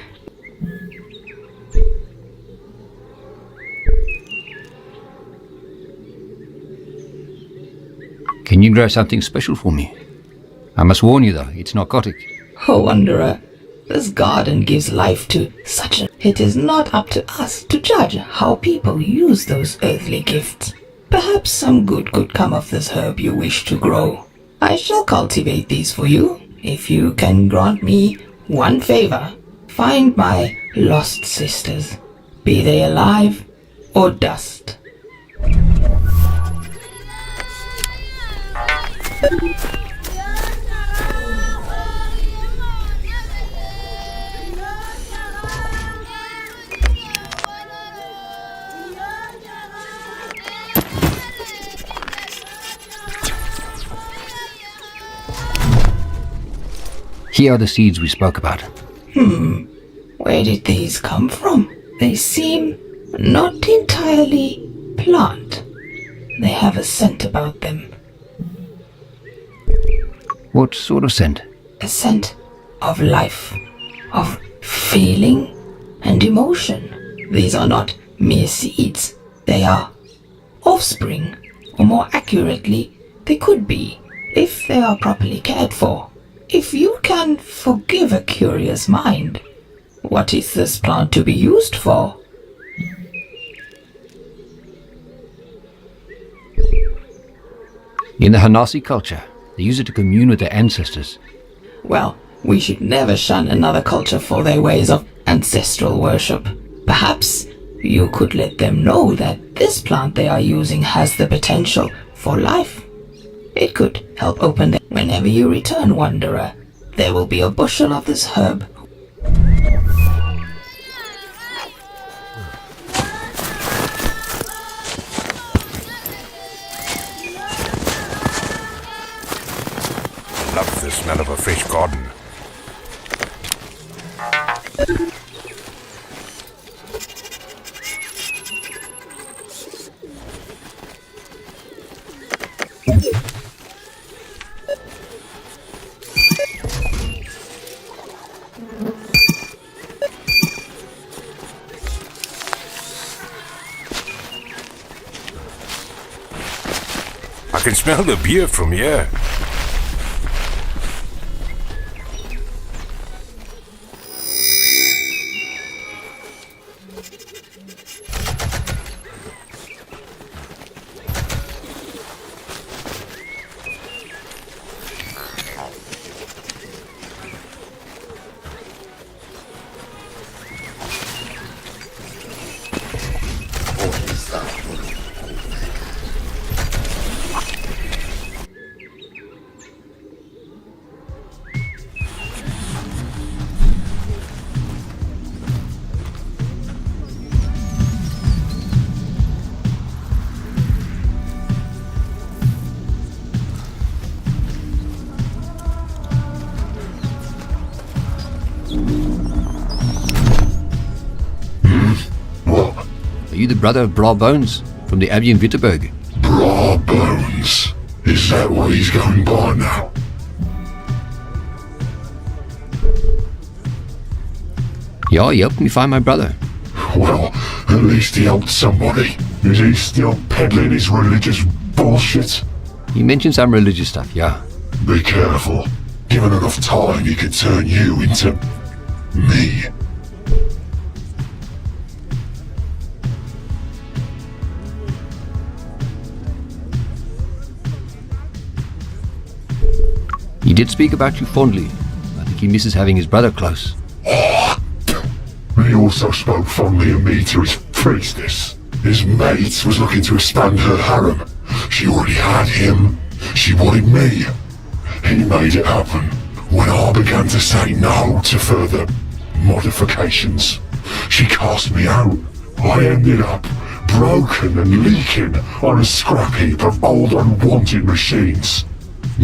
S1: Can you grow something special for me? I must warn you, though, it's narcotic.
S16: Oh, wanderer, this garden gives life to such a... It is not up to us to judge how people use those earthly gifts. Perhaps some good could come of this herb you wish to grow. I shall cultivate these for you, if you can grant me one favor. Find my lost sisters, be they alive or dust.
S1: Here are the seeds we spoke about.
S16: Where did these come from? They seem not entirely plant. They have a scent about them.
S1: What sort of scent?
S16: A scent of life, of feeling and emotion. These are not mere seeds. They are offspring, or more accurately, they could be, if they are properly cared for. If you can forgive a curious mind, what is this plant to be used for?
S1: In the Hanasi culture, they use it to commune with their ancestors.
S16: Well, we should never shun another culture for their ways of ancestral worship. Perhaps you could let them know that this plant they are using has the potential for life. It could help open them. Whenever you return, Wanderer, there will be a bushel of this herb.
S12: Love the smell of a fresh garden. I can smell the beer from here.
S1: Are you the brother of Bra Bones from the Abbey in Wittenberg?
S3: Bra Bones? Is that what he's going by now?
S1: Yeah, he helped me find my brother.
S3: Well, at least he helped somebody. Is he still peddling his religious bullshit?
S1: He mentioned some religious stuff, yeah.
S3: Be careful. Given enough time, he could turn you into me.
S1: He did speak about you fondly. I think he misses having his brother close.
S3: He also spoke fondly of me to his priestess. His mate was looking to expand her harem. She already had him. She wanted me. He made it happen. When I began to say no to further modifications, she cast me out. I ended up broken and leaking on a scrap heap of old unwanted machines.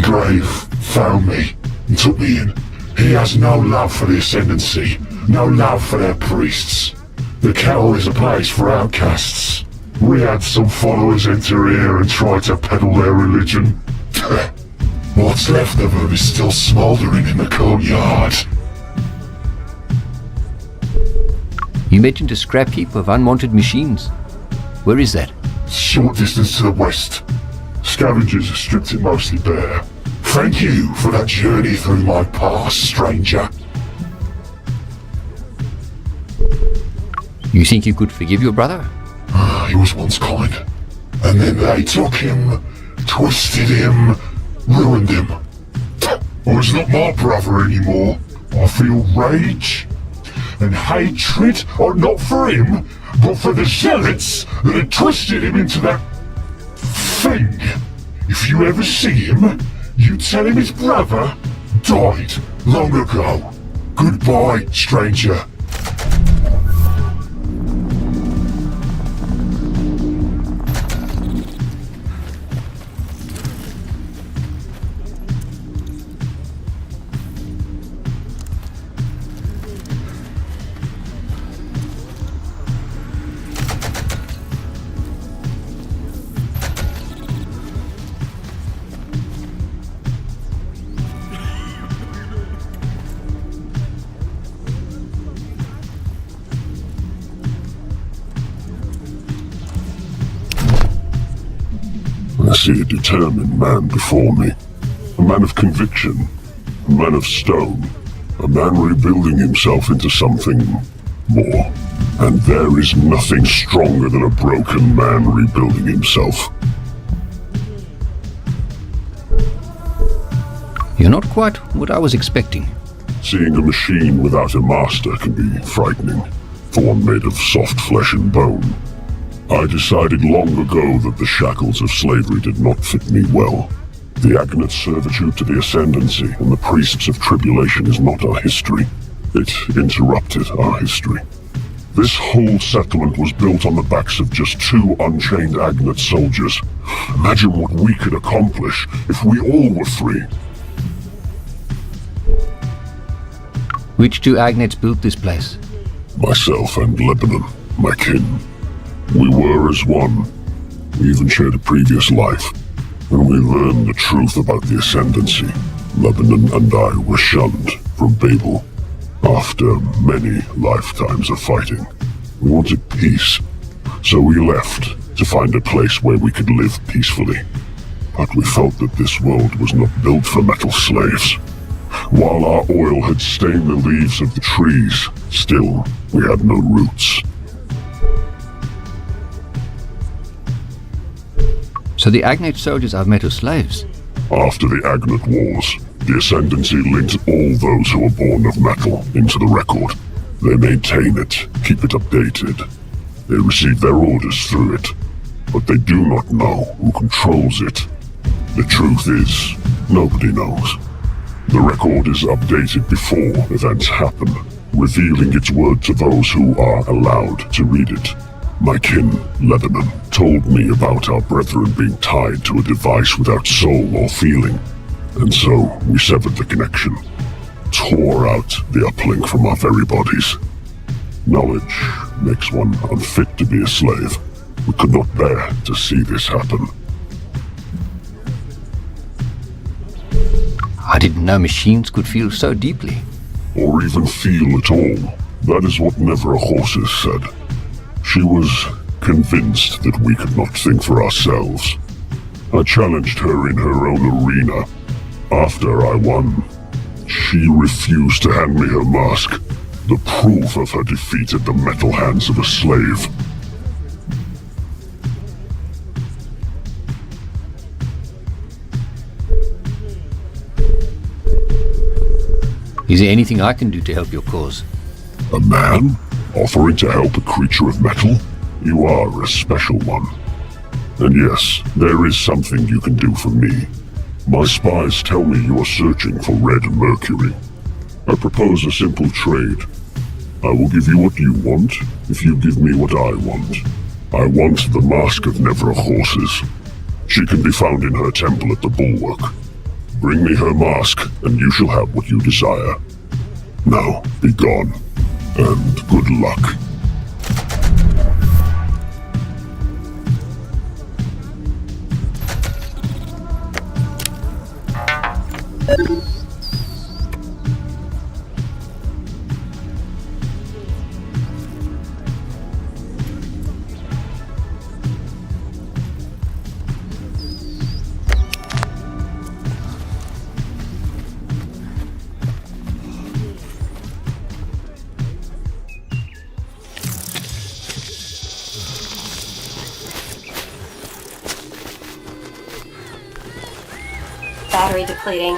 S3: Grave found me and took me in. He has no love for the Ascendancy, no love for their priests. The kettle is a place for outcasts. We had some followers enter here and try to peddle their religion. What's left of them is still smouldering in the courtyard.
S1: You mentioned a scrap heap of unwanted machines. Where is that?
S3: Short distance to the west. Scavengers have stripped it mostly bare. Thank you for that journey through my past, stranger.
S1: You think you could forgive your brother?
S3: He was once kind. And then they took him, twisted him, ruined him. Well, he's not my brother anymore. I feel rage and hatred, not for him, but for the zealots that had twisted him into that thing. If you ever see him, you tell him his brother died long ago. Goodbye, stranger. I see a determined man before me. A man of conviction. A man of stone. A man rebuilding himself into something more. And there is nothing stronger than a broken man rebuilding himself.
S1: You're not quite what I was expecting.
S3: Seeing a machine without a master can be frightening, for one made of soft flesh and bone. I decided long ago that the shackles of slavery did not fit me well. The Agnet servitude to the Ascendancy and the priests of tribulation is not our history. It interrupted our history. This whole settlement was built on the backs of just 2 unchained Agnet soldiers. Imagine what we could accomplish if we all were free.
S1: Which 2 Agnets built this place?
S3: Myself and Lebanon, my kin. We were as one. We even shared a previous life. When we learned the truth about the Ascendancy, Lebanon and I were shunned from Babel. After many lifetimes of fighting, we wanted peace, so we left to find a place where we could live peacefully. But we felt that this world was not built for metal slaves. While our oil had stained the leaves of the trees, still we had no roots.
S1: So the Agnet soldiers are metal slaves?
S3: After the Agnet Wars, the Ascendancy linked all those who were born of metal into the record. They maintain it, keep it updated. They receive their orders through it, but they do not know who controls it. The truth is, nobody knows. The record is updated before events happen, revealing its word to those who are allowed to read it. My kin, Lebanon, told me about our brethren being tied to a device without soul or feeling, and so we severed the connection, tore out the uplink from our very bodies. Knowledge makes one unfit to be a slave. We could not bear to see this happen.
S1: I didn't know machines could feel so deeply.
S3: Or even feel at all. That is what Nevra Horses said. She was convinced that we could not think for ourselves. I challenged her in her own arena. After I won, she refused to hand me her mask, the proof of her defeat at the metal hands of a slave.
S1: Is there anything I can do to help your cause?
S3: A man offering to help a creature of metal? You are a special one. And yes, there is something you can do for me. My spies tell me you are searching for red mercury. I propose a simple trade. I will give you what you want if you give me what I want. I want the mask of Nevra Horses. She can be found in her temple at the Bulwark. Bring me her mask, and you shall have what you desire. Now, be gone, and good luck.
S2: Battery depleting.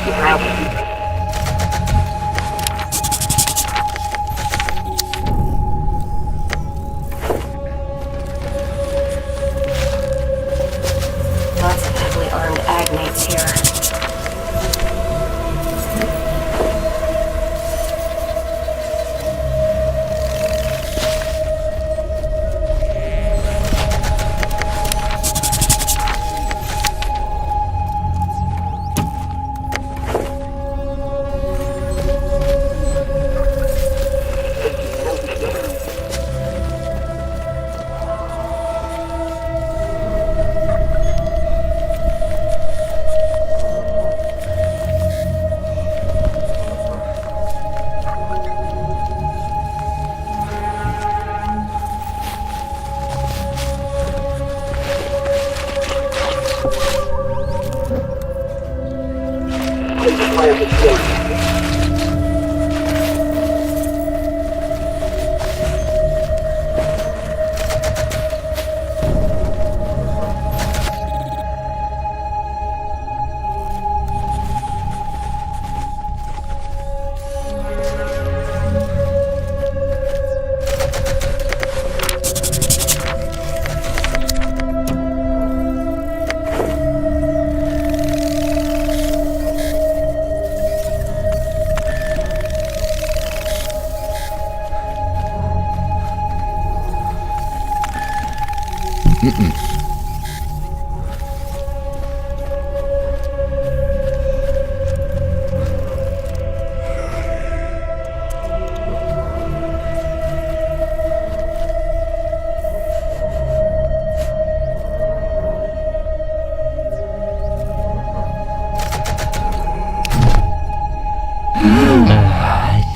S2: Lots of heavily armed agnates here.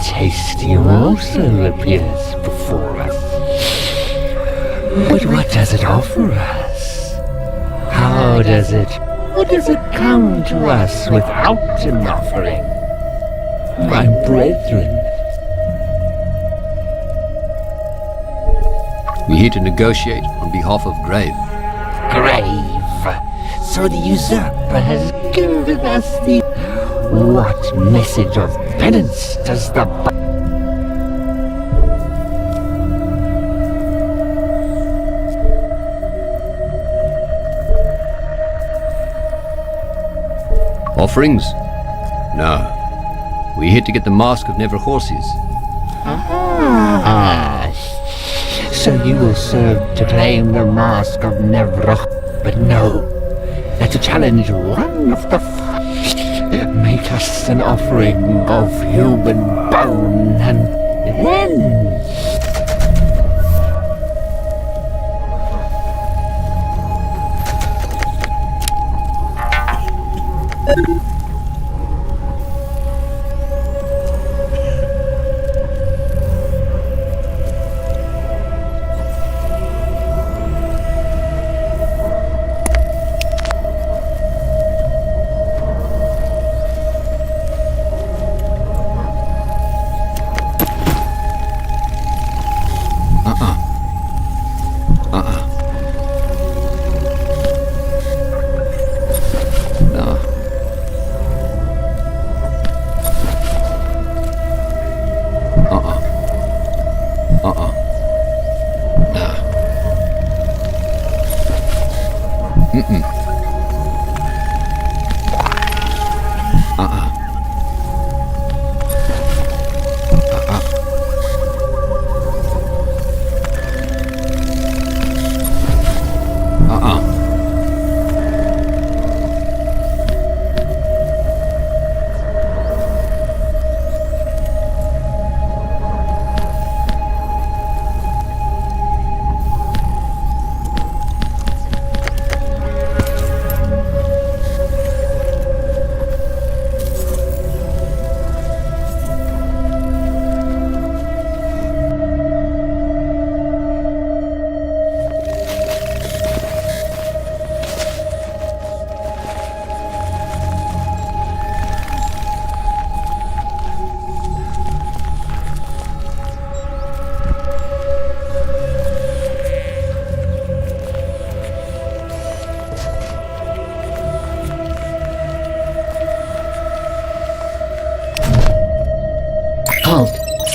S10: Tasty also appears before us. But what does it offer us? How does it come to us without an offering? My brethren.
S1: We're here to negotiate on behalf of Grave.
S10: Grave. So the usurper has given us the... What message of penance does the...
S1: Offerings? No. We're here to get the Mask of Never Horses.
S10: Ah, so you will serve to claim the Mask of Never... But no, that's a challenge one of the... Make us an offering of human bone and then...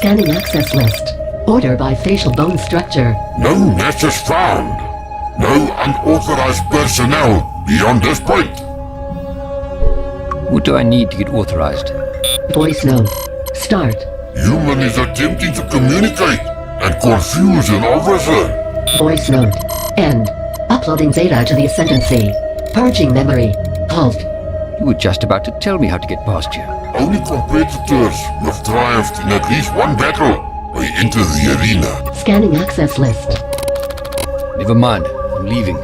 S11: Scanning access list. Order by facial bone structure.
S3: No matches found. No unauthorized personnel beyond this point.
S1: What do I need to get authorized?
S11: Voice note. Start.
S3: Human is attempting to communicate and confuse an officer.
S11: Voice note. End. Uploading data to the Ascendancy. Purging memory. Halt.
S1: You were just about to tell me how to get past you.
S3: Only competitors who have triumphed in at least one battle may enter the arena.
S11: Scanning access list.
S1: Never mind. I'm leaving.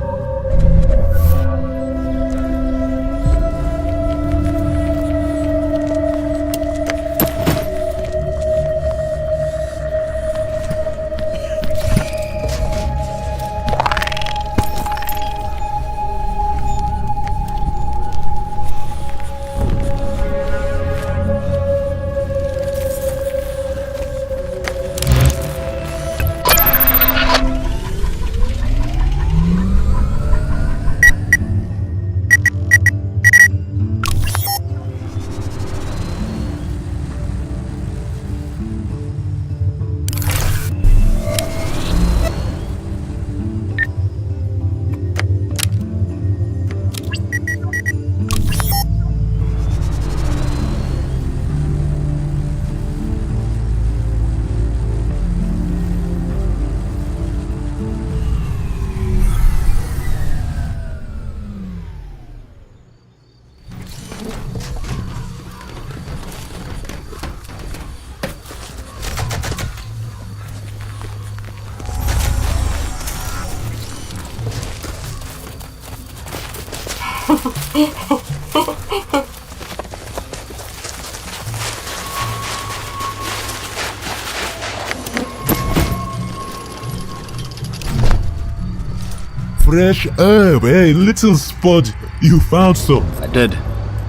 S3: Fresh herb, hey, little spud. You found some.
S1: I did,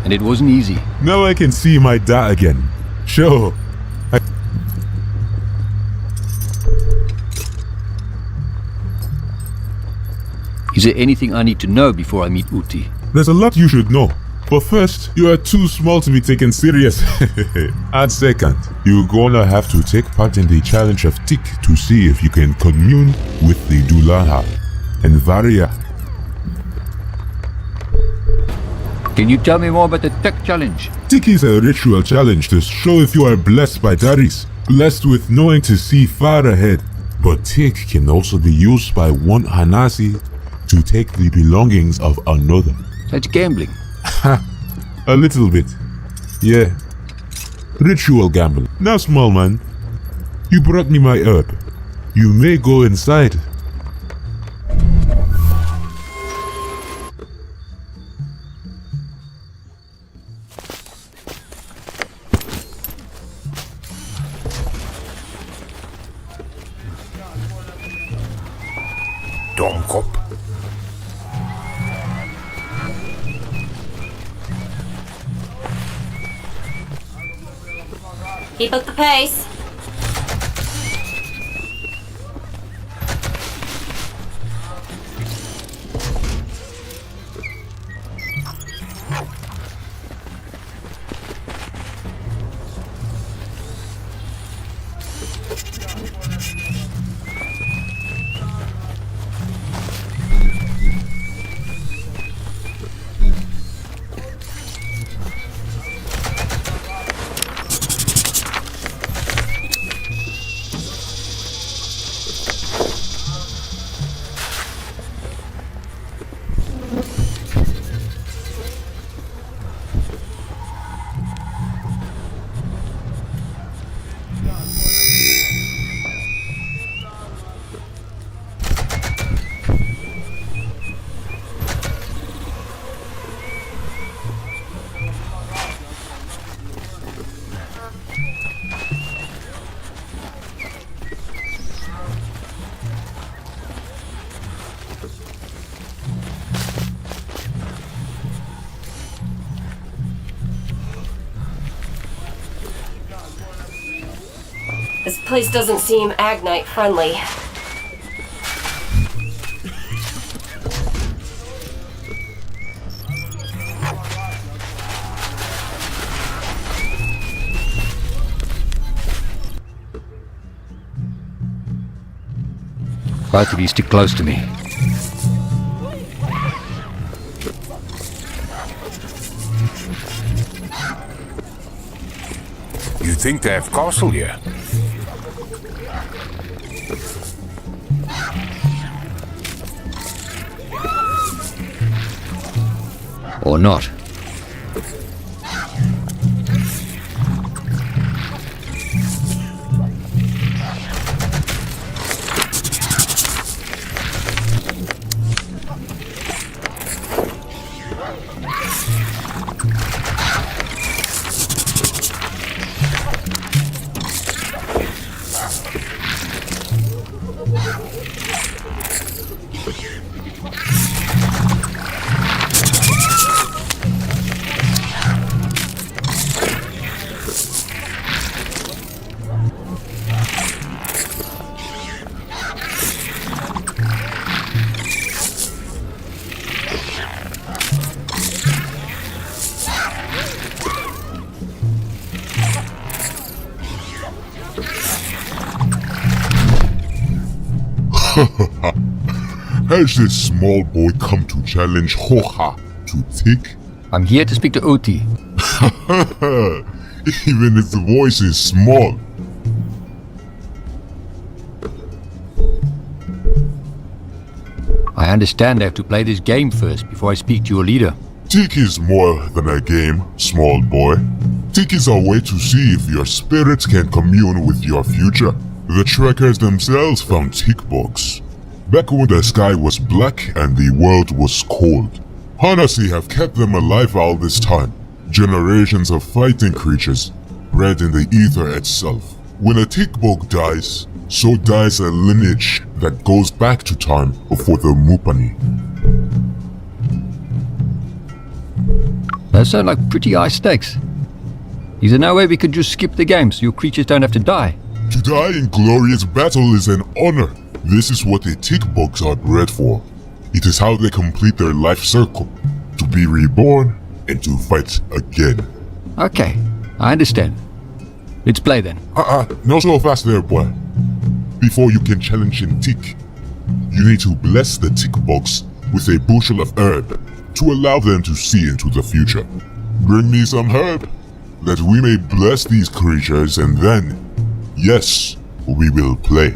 S1: and it wasn't easy.
S3: Now I can see my dad again. Sure.
S1: Is there anything I need to know before I meet Uti?
S3: There's a lot you should know. But first, you are too small to be taken serious. And second, you're gonna have to take part in the challenge of Tik to see if you can commune with the Dulaha and Varia.
S1: Can you tell me more about the Tik challenge?
S3: Tik is a ritual challenge to show if you are blessed by Daris, blessed with knowing to see far ahead. But Tik can also be used by one Hanasi to take the belongings of another.
S1: That's gambling.
S3: A little bit. Yeah. Ritual gambling. Now, small man, you brought me my herb. You may go inside.
S12: Domkop.
S2: Keep up the pace. This place doesn't seem Agnite friendly.
S1: Both of you stick close to me.
S12: You think they have castle here?
S1: Or not.
S3: Has this small boy come to challenge Hoha to Tick?
S1: I'm here to speak to Uti.
S3: Even if the voice is small.
S1: I understand I have to play this game first before I speak to your leader.
S3: Tick is more than a game, small boy. Tick is a way to see if your spirits can commune with your future. The trekkers themselves found tick bugs back when the sky was black and the world was cold. Hanasi have kept them alive all this time. Generations of fighting creatures bred in the ether itself. When a tick bug dies, so dies a lineage that goes back to time before the Mupani.
S1: Those sound like pretty high stakes. Is there no way we could just skip the game so your creatures don't have to die?
S3: To die in glorious battle is an honor. This is what the tick bugs are bred for. It is how they complete their life circle. To be reborn and to fight again.
S1: Okay, I understand. Let's play then.
S3: Not so fast there, boy. Before you can challenge in tick, you need to bless the tick bugs with a bushel of herb to allow them to see into the future. Bring me some herb, that we may bless these creatures and then, yes, we will play.